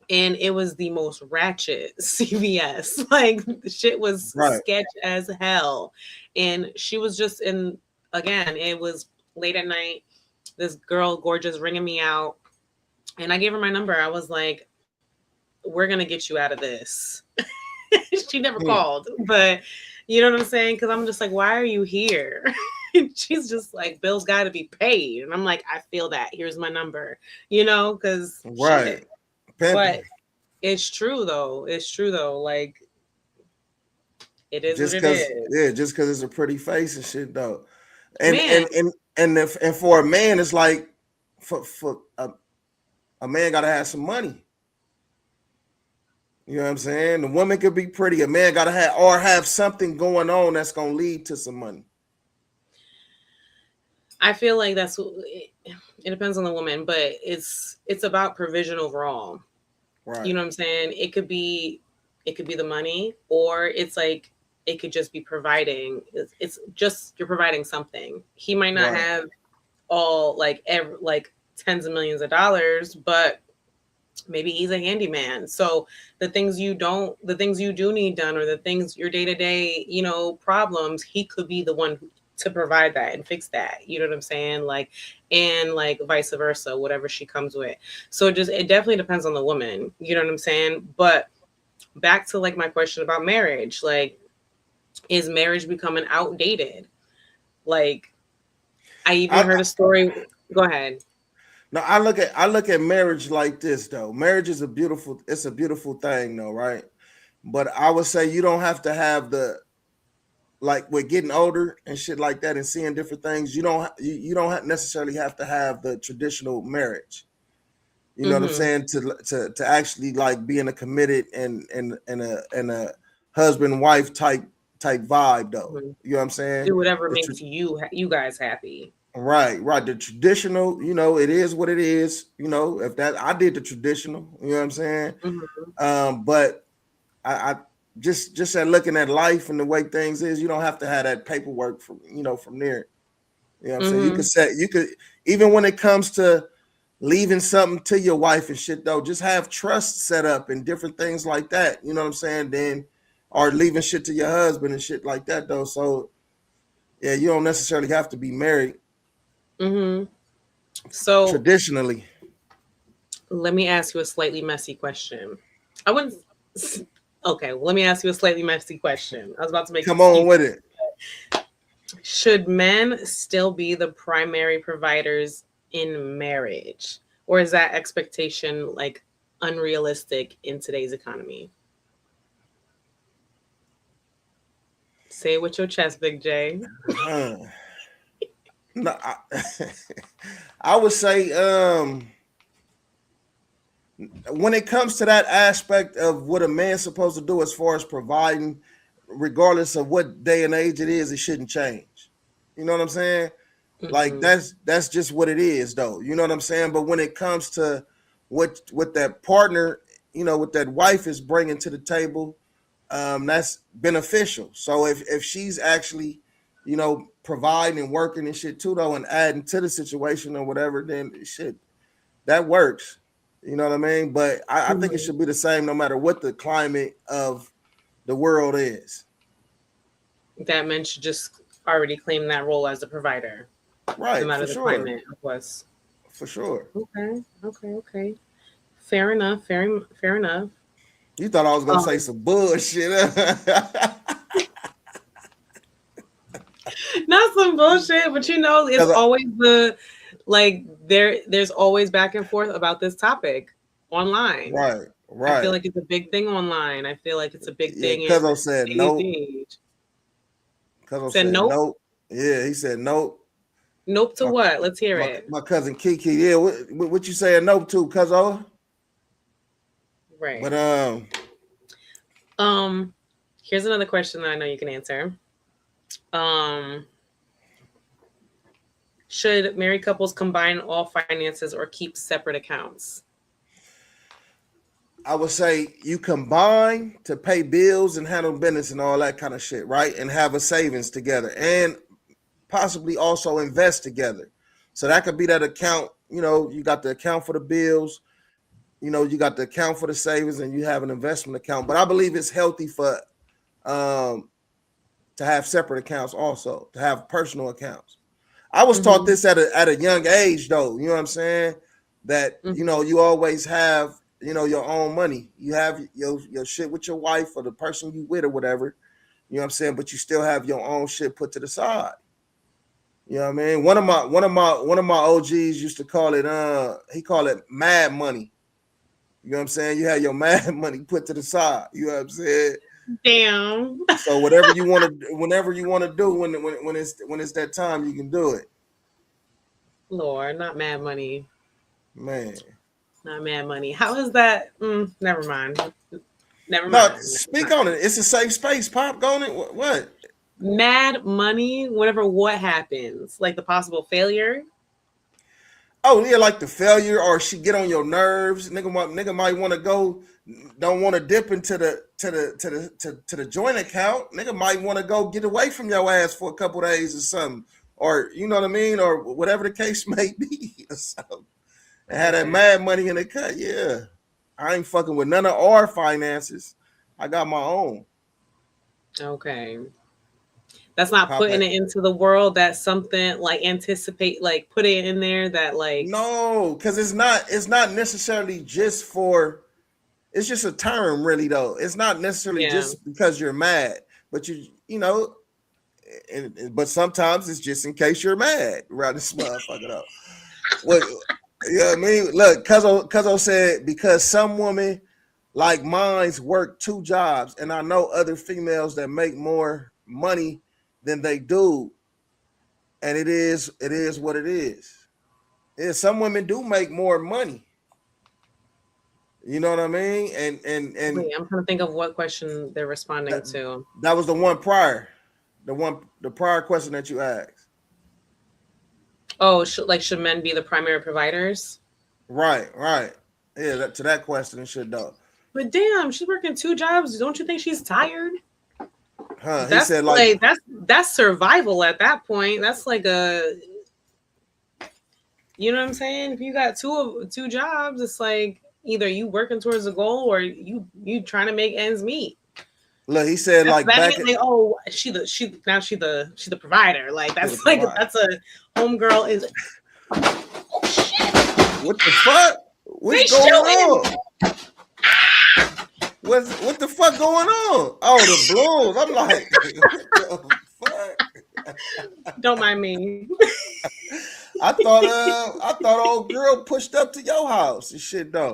and it was the most ratchet CVS. Like the shit was sketch as hell. And she was just again, it was late at night. This girl, gorgeous, ringing me out. And I gave her my number. I was like, we're going to get you out of this. She never called, but you know what I'm saying? Because I'm just like, why are you here? She's just like, bills got to be paid. And I'm like, I feel that. Here's my number, because. Right. But it's true, though. Like, it is what it is. Yeah, just because it's a pretty face and shit, though. And for a man, it's like, for a man got to have some money. You know what I'm saying? The woman could be pretty. A man got to have something going on that's going to lead to some money. I feel like it depends on the woman, but it's about provision overall. Right. You know what I'm saying? It could be the money, or it's like, it could just be providing. It's just, you're providing something. He might not have all like tens of millions of dollars, but maybe he's a handyman. So the things you do need done, or the things, your day-to-day, problems, he could be the one to provide that and fix that. You know what I'm saying? Like, and like vice versa, whatever she comes with. So it definitely depends on the woman. You know what I'm saying? But back to like my question about marriage, like, is marriage becoming outdated? Like, I even heard a story. Go ahead. No, I look at marriage like this though. Marriage is a beautiful thing though, right? But I would say you don't have to have like with getting older and shit like that and seeing different things. You don't necessarily have to have the traditional marriage. You know what I'm saying? To actually like be in a committed and a husband wife type vibe though. You know what I'm saying? Do whatever makes you guys happy. Right. The traditional, it is what it is. If I did the traditional, you know what I'm saying? But I just at looking at life and the way things is, you don't have to have that paperwork from there. You know what I'm saying? You could, even when it comes to leaving something to your wife and shit though, just have trust set up and different things like that. You know what I'm saying? Or leaving shit to your husband and shit like that though. So yeah, you don't necessarily have to be married. So traditionally, let me ask you a slightly messy question. Okay, let me ask you a slightly messy question. I was about to make. Come on with it. Should men still be the primary providers in marriage, or is that expectation like unrealistic in today's economy? Say it with your chest, Big J. No, I would say when it comes to that aspect of what a man's supposed to do as far as providing, regardless of what day and age it is, it shouldn't change. You know what I'm saying? Like that's just what it is, though. You know what I'm saying? But when it comes to what that partner, you know, what that wife is bringing to the table, that's beneficial. So if she's actually, you know, providing and working and shit too, though, and adding to the situation or whatever, then shit, that works. You know what I mean? But I think it should be the same no matter what the climate of the world is. That men should just already claim that role as a provider. Right, no matter for the sure. climate was. For sure. Okay. Fair enough. Fair enough. You thought I was gonna say some bullshit. Not some bullshit, but you know, it's always there's always back and forth about this topic online. Right. I feel like it's a big thing online. I feel like it's a big thing. Cuzzo said nope. Cuzzo said nope. Yeah, he said nope. Nope to what? Let's hear it. My cousin Kiki. Yeah, what you saying nope to, Cuzzo? Right. But here's another question that I know you can answer. Should married couples combine all finances or keep separate accounts? I would say you combine to pay bills and handle business and all that kind of shit, right? And have a savings together and possibly also invest together. So that could be that account, you know, you got the account for the bills, you know, you got the account for the savings and you have an investment account. But I believe it's healthy for to have separate accounts also, to have personal accounts. I was taught this at a young age though, you know what I'm saying? That, you know, you always have, you know, your own money. You have your shit with your wife or the person you with or whatever, you know what I'm saying? But you still have your own shit put to the side. You know what I mean? One of my OGs used to call it he called it mad money. You know what I'm saying? You have your mad money put to the side. You know what I'm saying? Damn. So whatever you want to, whenever you want to do, when it's that time, you can do it. Lord, not mad money. Man. Not mad money. How is that? Never mind. Speak on it. It's a safe space. Pop, go on it. What? Mad money, what happens? Like the possible failure? Oh, yeah, like the failure, or she get on your nerves. Nigga might want to go, don't want to dip into the joint account. Nigga might want to go get away from your ass for a couple days or something. Or you know what I mean? Or whatever the case may be. Or something. And had that mad money in the cut. Yeah. I ain't fucking with none of our finances. I got my own. Okay. That's not putting it into the world. That's something like anticipate, like put it in there that like. No, because it's not necessarily just for, it's just a term really though. It's not necessarily just because you're mad, but you know, but sometimes it's just in case you're mad around this motherfucker though. What, you know what I mean? Look, Cuzzo said, because some women like mine's work 2 jobs, and I know other females that make more money than they do, and it is what it is. Yeah, some women do make more money. You know what I mean? And wait, I'm trying to think of what question they're responding to. That was the one prior, the prior question that you asked. Oh, should men be the primary providers? Right. Yeah, to that question and shit though. But damn, she's working 2 jobs. Don't you think she's tired? Huh? That's, he said like that's survival at that point. That's like a, you know what I'm saying? If you got two jobs, it's like either you working towards a goal or you trying to make ends meet. Look, he said that's like back like, oh, she's the provider. Like that's like that's a homegirl is. Oh shit! What the fuck? What's going on? What the fuck going on? Oh, the blues. I'm like, what the fuck? Don't mind me. I thought old girl pushed up to your house and shit though.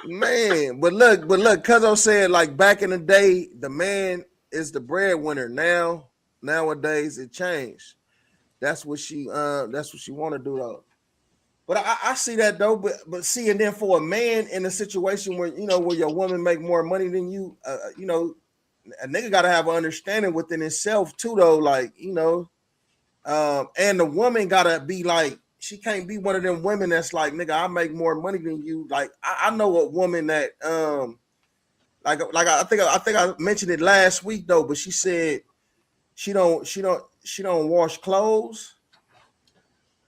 Man, but look, Cuzzo said like back in the day, the man is the breadwinner. Nowadays it changed. That's what she want to do though. But I see that though. But see, and then for a man in a situation where where your woman make more money than you, a nigga got to have an understanding within himself too though. Like And the woman gotta be like, she can't be one of them women that's like, nigga, I make more money than you. Like, I know a woman that like I think I mentioned it last week though, but she said she don't wash clothes.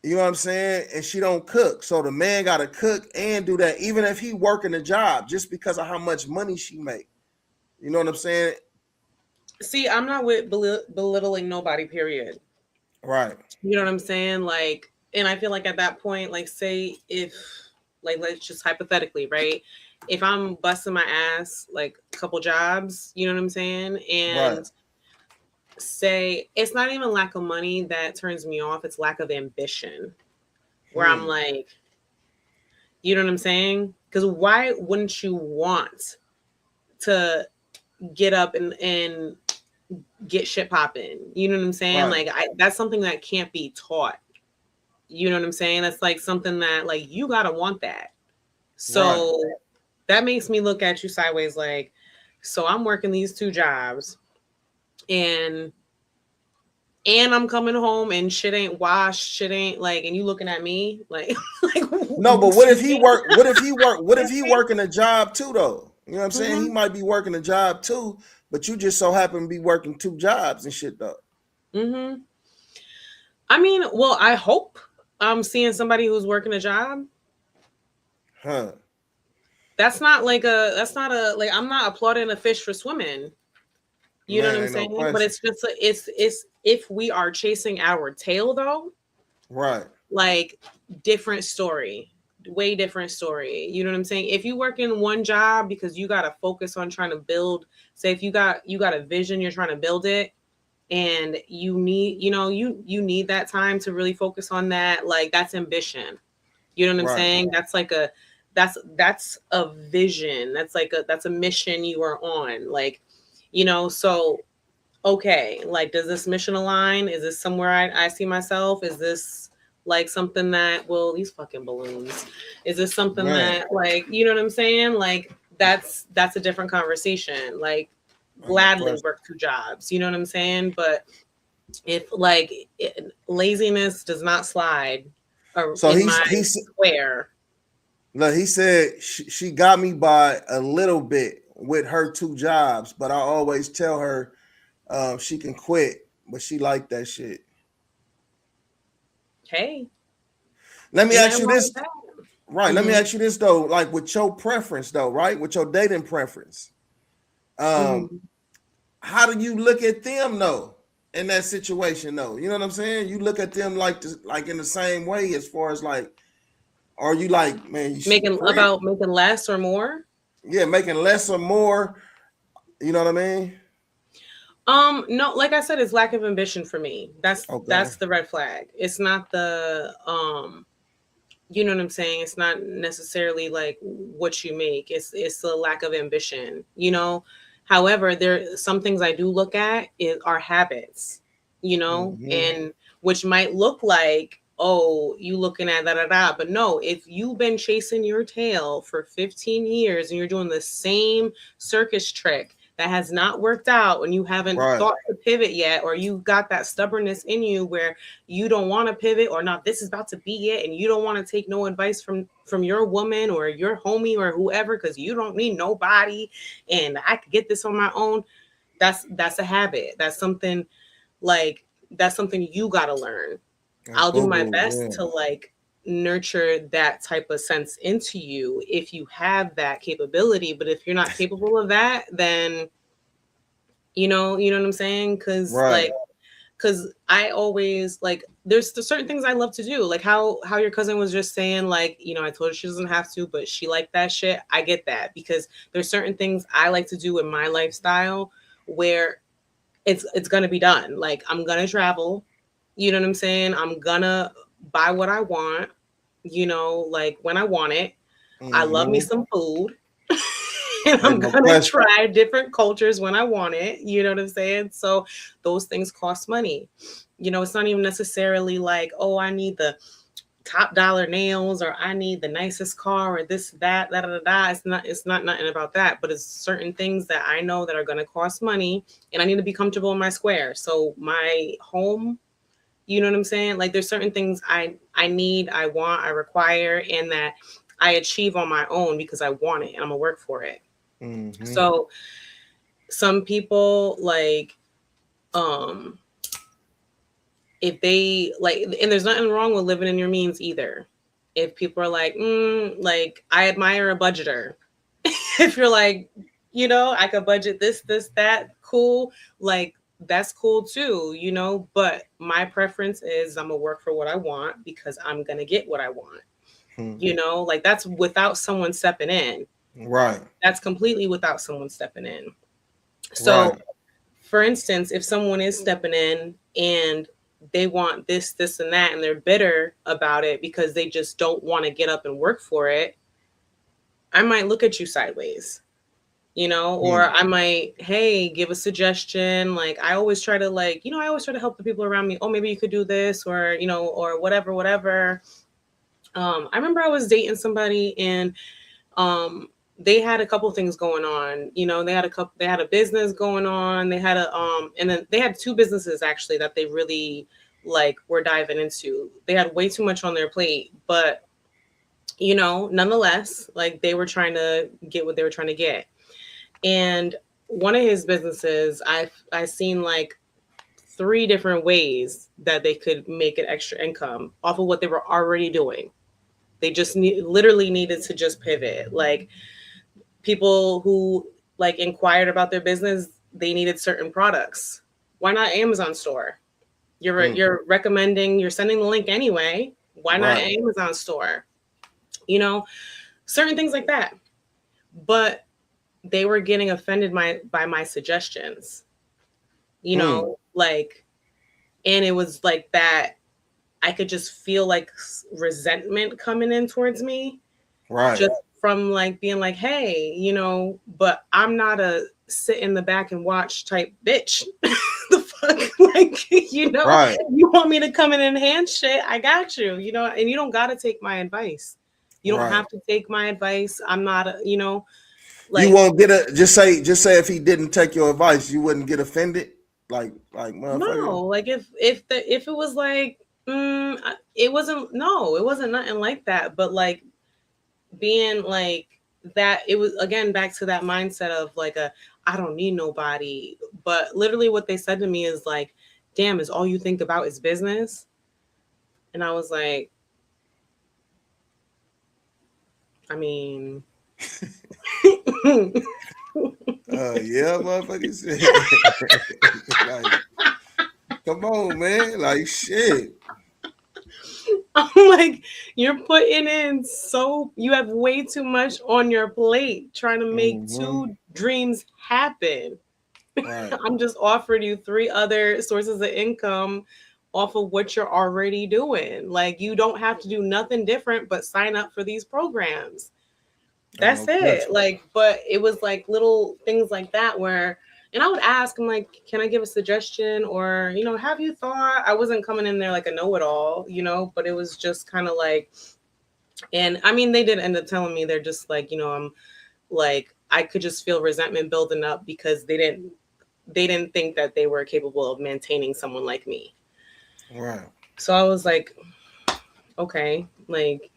You know what I'm saying? And she don't cook. So the man gotta cook and do that, even if he working a job, just because of how much money she make. You know what I'm saying? See, I'm not with belittling nobody, period. Right. You know what I'm saying? Like, and I feel like at that point, like, say if, like, let's just hypothetically, right? If I'm busting my ass, like, a couple jobs, you know what I'm saying? And right. say it's not even lack of money that turns me off, it's lack of ambition. Where I'm like, you know what I'm saying? Because why wouldn't you want to get up and get shit popping? You know what I'm saying? Right. Like, that's something that can't be taught. You know what I'm saying? That's like something that, like, you gotta want that. So that makes me look at you sideways, like, so I'm working these 2 jobs and I'm coming home and shit ain't washed, shit ain't like, and you looking at me like, like, no, but what if he working a job too though? You know what I'm saying? He might be working a job too, but you just so happen to be working 2 jobs and shit though. I mean, well, I hope I'm seeing somebody who's working a job. That's not like like, I'm not applauding a fish for swimming. You know what I'm saying? But it's just it's if we are chasing our tail though, right? Like, different story, way different story. You know what I'm saying? If you work in one job because you got to focus on trying to build, say if you got a vision, you're trying to build it, and you need, you know, you need that time to really focus on that. Like, that's ambition. You know what I'm saying? That's like that's a vision. That's a mission you are on. Like, you know, so, okay, like, does this mission align? Is this somewhere I see myself? Is this like something that, well, these fucking balloons, is this something that, like, you know what I'm saying? Like, that's a different conversation. Like, gladly work 2 jobs, you know what I'm saying? But if, like, laziness does not slide, so he's square. No, he said she got me by a little bit with her 2 jobs, but I always tell her she can quit, but she like that shit. Hey, let me ask you this. Right. Let me ask you this though, like with your preference though, right? With your dating preference. How do you look at them though in that situation though? You know what I'm saying? You look at them like in the same way as far as like, are you like, man, you making less or more? Yeah, making less or more. You know what I mean? No, like I said, it's lack of ambition for me. That's the red flag. It's not the you know what I'm saying? It's not necessarily like what you make. It's the lack of ambition, you know. However, there some things I do look at are habits, you know, and which might look like, oh, you looking at but no, if you've been chasing your tail for 15 years and you're doing the same circus trick that has not worked out and you haven't thought to pivot yet, or you got that stubbornness in you where you don't want to pivot, or not, this is about to be it, and you don't want to take no advice from your woman or your homie or whoever, because you don't need nobody and I could get this on my own. That's a habit. That's something you got to learn. I'll do my best to like nurture that type of sense into you if you have that capability. But if you're not capable of that, then you know what I'm saying? Because I always like, there's certain things I love to do, like how your cousin was just saying, like, you know, I told her she doesn't have to, but she liked that shit. I get that, because there's certain things I like to do in my lifestyle where it's gonna be done. Like, I'm gonna travel, you know what I'm saying? I'm gonna buy what I want, you know, like when I want it. I love me some food. And I'm gonna try different cultures when I want it. You know what I'm saying? So those things cost money. You know, it's not even necessarily like, oh, I need the top dollar nails, or I need the nicest car, or this, that, da, da, da, da. It's not nothing about that, but it's certain things that I know that are gonna cost money, and I need to be comfortable in my square. So my home You know what I'm saying? Like there's certain things I need, I want, I require, and that I achieve on my own because I want it and I'm gonna work for it. Mm-hmm. So some people like if they like, and there's nothing wrong with living in your means either. If people are like I admire a budgeter. If you're like, you know, I could budget this, that, cool. Like that's cool too, you know, but my preference is I'm gonna work for what I want because I'm gonna get what I want. You know, like that's without someone stepping in. Right. That's completely without someone stepping in. So right. For instance, if someone is stepping in and they want this, and that, and they're bitter about it because they just don't want to get up and work for it, I might look at you sideways, you know, or I might, hey, give a suggestion. Like I always try to like, you know, I always try to help the people around me. Oh, maybe you could do this or, you know, or whatever. I remember I was dating somebody and they had a couple things going on. You know, they had a business going on. They had and then they had two businesses actually that they really like were diving into. They had way too much on their plate, but you know, nonetheless, like they were trying to get what they were trying to get. And one of his businesses, I seen like 3 different ways that they could make an extra income off of what they were already doing. They just literally needed to just pivot. Like people who like inquired about their business, they needed certain products. Why not Amazon store? You're recommending, you're sending the link anyway. Why not Amazon store? You know, certain things like that. But they were getting offended by my suggestions. You know, like, and it was like that. I could just feel like resentment coming in towards me. Right. Just from like being like, hey, you know, but I'm not a sit in the back and watch type bitch. The fuck? Like, you know, you want me to come in and hand shit, I got you, you know, and you don't got to take my advice. You don't have to take my advice. I'm not a, you know, like you won't get a just say if he didn't take your advice, you wouldn't get offended. Like motherfucker. No, like if it was like it wasn't nothing like that. But like being like that, it was again back to that mindset of like I don't need nobody. But literally what they said to me is like, damn, is all you think about is business? And I was like, I mean yeah, motherfucker. Like, come on, man. Like shit. I'm like, you're putting in you have way too much on your plate trying to make 2 dreams happen. Right. I'm just offering you 3 other sources of income off of what you're already doing. Like you don't have to do nothing different but sign up for these programs. That's it. Like, but it was like little things like that where, and I would ask, I'm like, can I give a suggestion? Or, you know, have you thought? I wasn't coming in there like a know-it-all, you know, but it was just kind of like, and I mean, they did end up telling me, they're just like, you know, I'm like, I could just feel resentment building up because they didn't think that they were capable of maintaining someone like me. Right. So I was like, okay, like,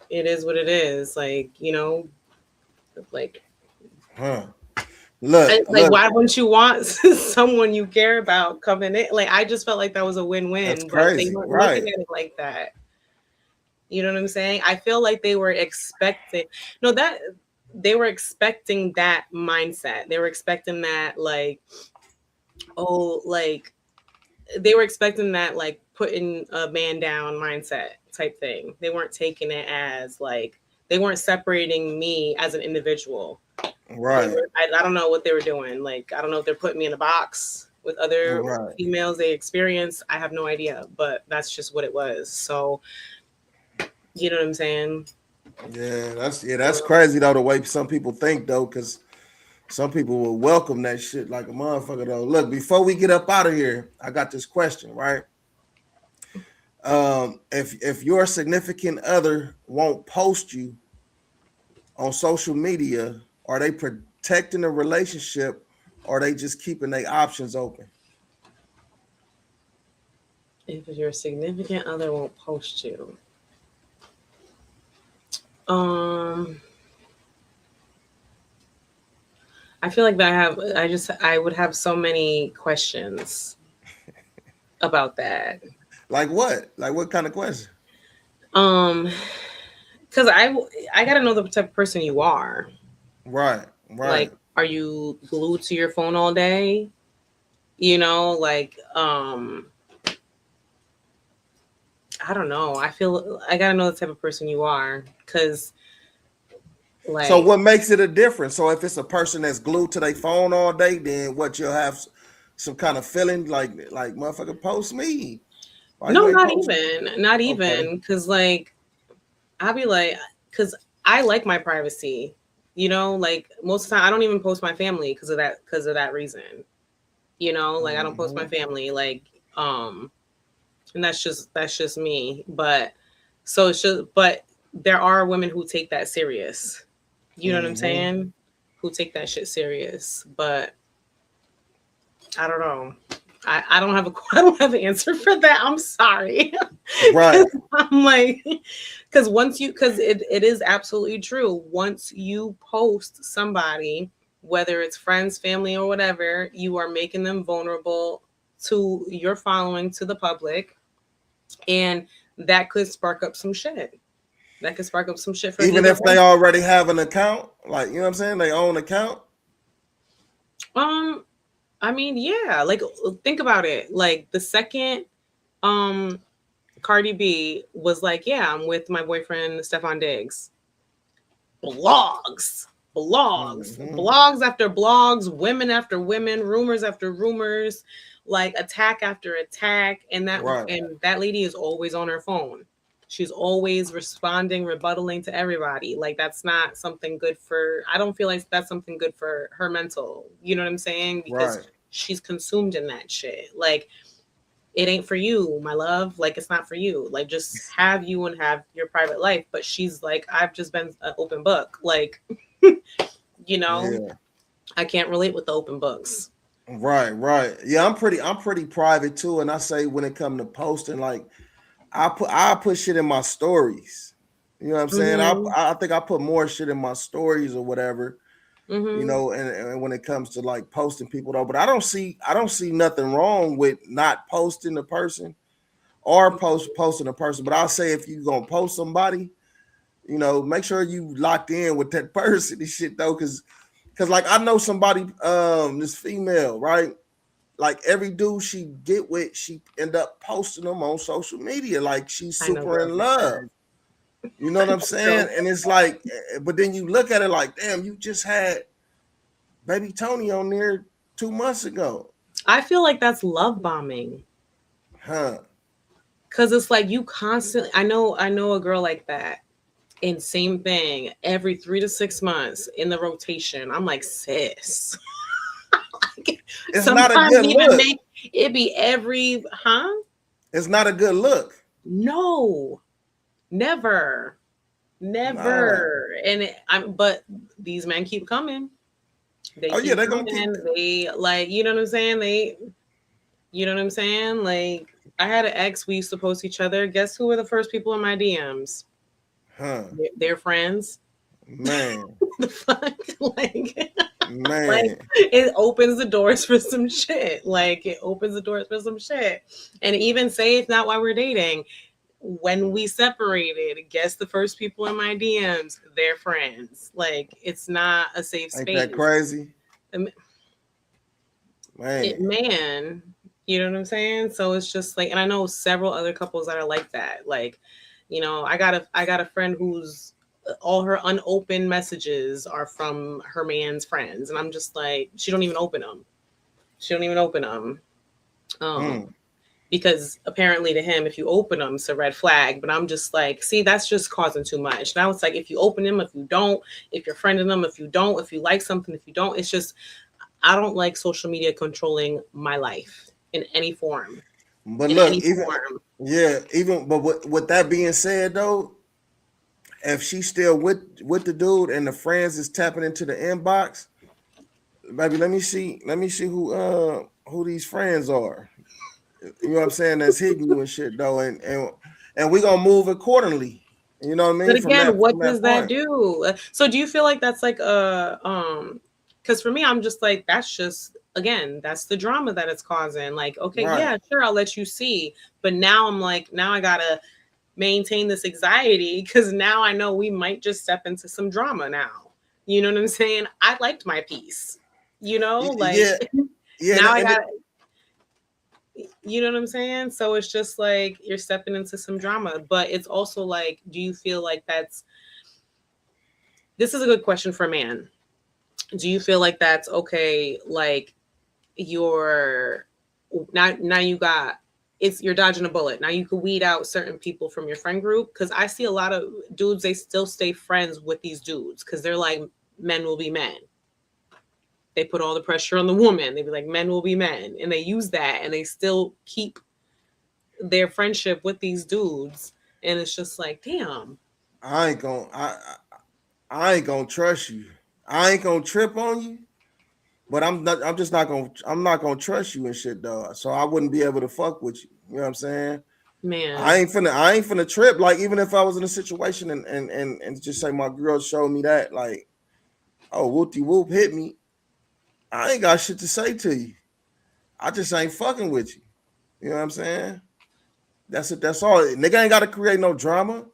it is what it is. Like, you know, like, look, why wouldn't you want someone you care about coming in? Like, I just felt like that was a win-win. That's crazy. They weren't looking at it like that. You know what I'm saying? I feel like they were expecting they were expecting that mindset. They were expecting that like, oh, like they were expecting that like putting a man down mindset type thing. They weren't taking it as like, they weren't separating me as an individual. Right. I don't know what they were doing. Like, I don't know if they're putting me in a box with other females they experience. I have no idea, but that's just what it was. So, you know what I'm saying? Yeah, that's crazy though, the way some people think though, because some people will welcome that shit like a motherfucker though. Look, before we get up out of here, I got this question, right? If your significant other won't post you on social media, are they protecting the relationship or are they just keeping their options open? If your significant other won't post you. I feel like I would have so many questions about that. Like what? Like what kind of question? Um, because I gotta know the type of person you are. Right. Like, are you glued to your phone all day? You know, like, I don't know. I feel I gotta know the type of person you are, because like. So what makes it a difference? So if it's a person that's glued to their phone all day, then what, you'll have some kind of feeling like motherfucker, post me. Why No, you ain't not post me? even, not even, because like I'll be like, because I like my privacy. You know, like most of the time I don't even post my family because of that reason. You know, like I don't post my family, like, and that's just me. But so it's just, but there are women who take that serious. You know what I'm saying? Who take that shit serious. But I don't know. I don't have I don't have an answer for that. I'm sorry. Right. I'm like, because it is absolutely true. Once you post somebody, whether it's friends, family, or whatever, you are making them vulnerable to your following, to the public, and that could spark up some shit. That could spark up some shit for even if they already have an account, like, you know what I'm saying, they own account. I mean, yeah, like think about it. Like the second Cardi B was like, yeah, I'm with my boyfriend Stefan Diggs. Blogs after blogs, women after women, rumors after rumors, like attack after attack, and that lady is always on her phone. She's always responding, rebuttaling to everybody. Like that's not something good for. I don't feel like that's something good for her mental. You know what I'm saying? Because she's consumed in that shit. Like it ain't for you, my love. Like it's not for you. Like just have you and have your private life. But she's like, I've just been an open book. Like, you know, I can't relate with the open books. Right. Yeah, I'm pretty private too. And I say when it comes to posting, like I put shit in my stories. You know what I'm saying? I think I put more shit in my stories or whatever. You know, and when it comes to like posting people though, but I don't see nothing wrong with not posting the person or posting a person. But I'll say if you're gonna post somebody, you know, make sure you locked in with that person and shit though, because like I know somebody, this female, right? Like every dude she get with, she end up posting them on social media, like she's super in love. You know what I'm saying? And it's like, but then you look at it like, damn, you just had Baby Tony on there 2 months ago. I feel like that's love bombing. Cause it's like you constantly, I know a girl like that. And same thing, every 3 to 6 months in the rotation. I'm like, sis. It's not a good look. It be every, It's not a good look. No, never. And but these men keep coming. They're gonna keep. They like, you know what I'm saying? You know what I'm saying? Like, I had an ex. We used to post each other. Guess who were the first people in my DMs? They're friends. Man. The fuck, like, man, like, it opens the doors for some shit. Like, it opens the doors for some shit. And even say it's not why we're dating. When we separated, guess the first people in my DMs, they're friends. Like, it's not a safe space. Ain't that crazy? Man, you know what I'm saying? So it's just like, and I know several other couples that are like that. Like, you know, I got a friend who's all her unopened messages are from her man's friends, and I'm just like, she don't even open them. Because apparently to him, if you open them, it's a red flag. But I'm just like, see, that's just causing too much. Now it's like, if you open them, if you don't, if you're friending them, if you don't, if you like something, if you don't, it's just, I don't like social media controlling my life in any form. But look, but with that being said though, if she's still with the dude and the friends is tapping into the inbox, baby, let me see who these friends are. You know what I'm saying? That's hitting you and shit though, and we gonna move accordingly. You know what I mean? But again, what from does that point. do? So do you feel like that's like a because for me, I'm just like, that's just, again, that's the drama that it's causing. Like, okay, Right. yeah, sure, I'll let you see. But now I'm like, now I gotta maintain this anxiety because now I know we might just step into some drama now. You know what I'm saying? I liked my piece. You know, like Yeah. now I and got, you know what I'm saying? So it's just like you're stepping into some drama. But it's also like, do you feel like this is a good question for a man. Do you feel like that's okay? Like you're now you got, you're dodging a bullet. Now you can weed out certain people from your friend group. Cause I see a lot of dudes, they still stay friends with these dudes. Cause they're like, men will be men. They put all the pressure on the woman. They be like, men will be men. And they use that and they still keep their friendship with these dudes. And it's just like, damn. I ain't gonna trust you. I ain't gonna trip on you, but I'm not gonna trust you and shit though. So I wouldn't be able to fuck with you. You know what I'm saying? Man. I ain't finna trip. Like, even if I was in a situation and just say my girl showed me that, like, oh, whoopty whoop hit me, I ain't got shit to say to you. I just ain't fucking with you. You know what I'm saying? That's it. That's all. Nigga ain't got to create no drama.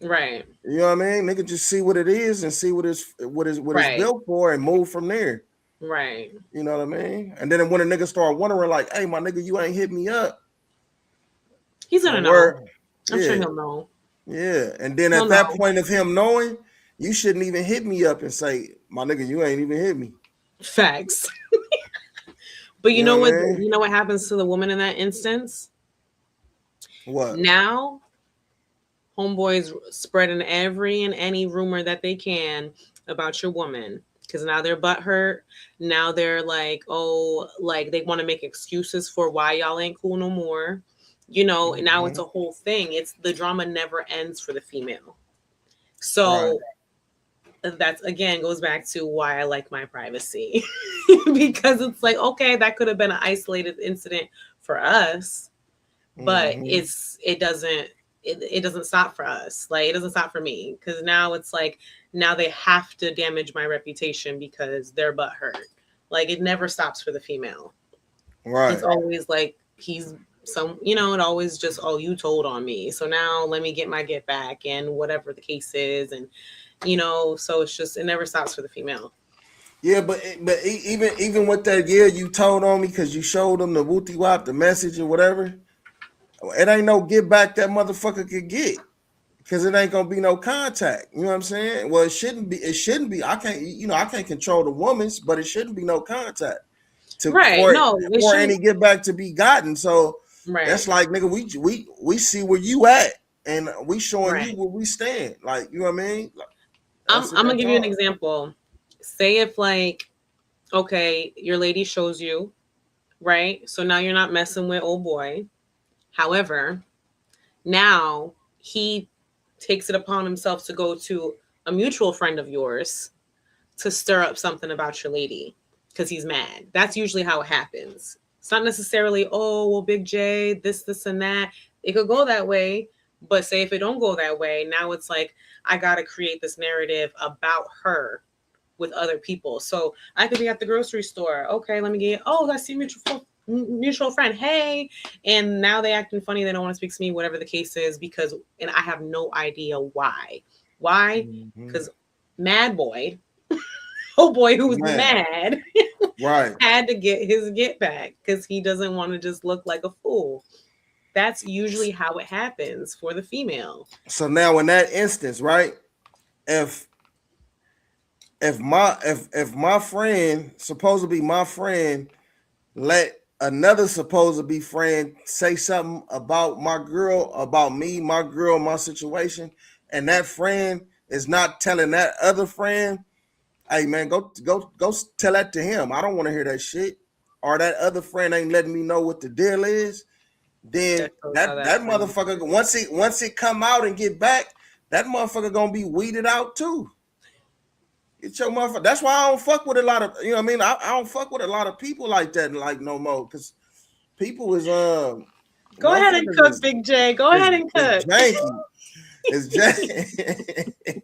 Right. You know what I mean? Nigga just see what it is and see what it's Right. built for and move from there. Right. You know what I mean? And then when a nigga start wondering, like, hey, my nigga, you ain't hit me up. He's gonna know. I'm sure he'll know. Yeah. And then at that point of him knowing, you shouldn't even hit me up and say, my nigga, you ain't even hit me. Facts. But you know what? You know what happens to the woman in that instance? What? Now, homeboys spreading every and any rumor that they can about your woman. Because now they're butthurt. Now they're like, oh, like they want to make excuses for why y'all ain't cool no more. You know, and now it's a whole thing. It's the drama never ends for the female. So that's, again, goes back to why I like my privacy. Because it's like, okay, that could have been an isolated incident for us, but it doesn't stop for us. Like, it doesn't stop for me, because now it's like, now they have to damage my reputation because they're butthurt. Like, it never stops for the female. Right. It's always like, he's some, you know, it always just, oh, you told on me, so now let me get my get back, and whatever the case is. And you know, so it's just, it never stops for the female. Yeah, but even with that, yeah, you told on me because you showed them the wooty wop, the message or whatever. It ain't no get back that motherfucker could get, because it ain't gonna be no contact. You know what I'm saying? Well, it shouldn't be. I can't control the woman's, but it shouldn't be no contact for any get back to be gotten. So that's like, nigga, we see where you at, and we showing you where we stand. Like, you know what I mean? Like, I'm gonna give you an example. Say if, like, okay, your lady shows you, right? So now you're not messing with old boy. However, now he takes it upon himself to go to a mutual friend of yours to stir up something about your lady because he's mad. That's usually how it happens. It's not necessarily, oh, well, Big J, this and that. It could go that way. But say if it don't go that way, now it's like, I got to create this narrative about her with other people. So I could be at the grocery store. Okay, let me get, oh, I see mutual friend. Hey. And now they acting funny. They don't want to speak to me, whatever the case is, because, and I have no idea why. Why? Because mad boy, oh boy, who was mad, had to get his get back because he doesn't want to just look like a fool. That's usually how it happens for the female. So now in that instance, right? If my friend, supposed to be my friend, let another supposed to be friend say something about my girl, about me, my girl, my situation, and that friend is not telling that other friend, hey man, go tell that to him. I don't want to hear that shit. Or that other friend ain't letting me know what the deal is. Then that motherfucker, once it come out and get back, that motherfucker gonna be weeded out too. Get your motherfucker. That's why I don't fuck with a lot of, you know what I mean? I don't fuck with a lot of people like that, like, no more, because people is Go ahead and cook, Big J. Go ahead and cook. It's janky.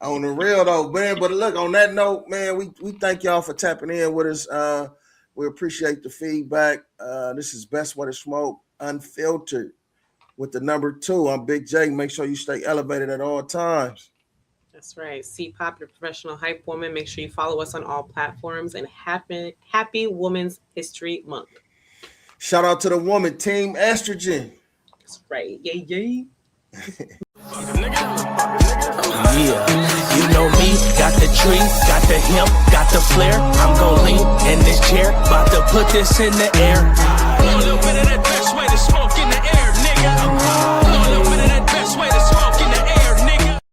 On the real though, man. But look, on that note, man, we thank y'all for tapping in with us. We appreciate the feedback. This is Best Way to Smoke, Unfiltered, with the number 2. I'm Big J. Make sure you stay elevated at all times. That's right. C-Pop, your professional hype woman. Make sure you follow us on all platforms. And happy Women's History Month. Shout out to the woman, Team Estrogen. That's right. Yay. Yeah, you know me, got the tree, got the hemp, got the flare. I'm gon' lean in this chair, about to put this in the air. A little bit of that best way to smoke in the air, nigga.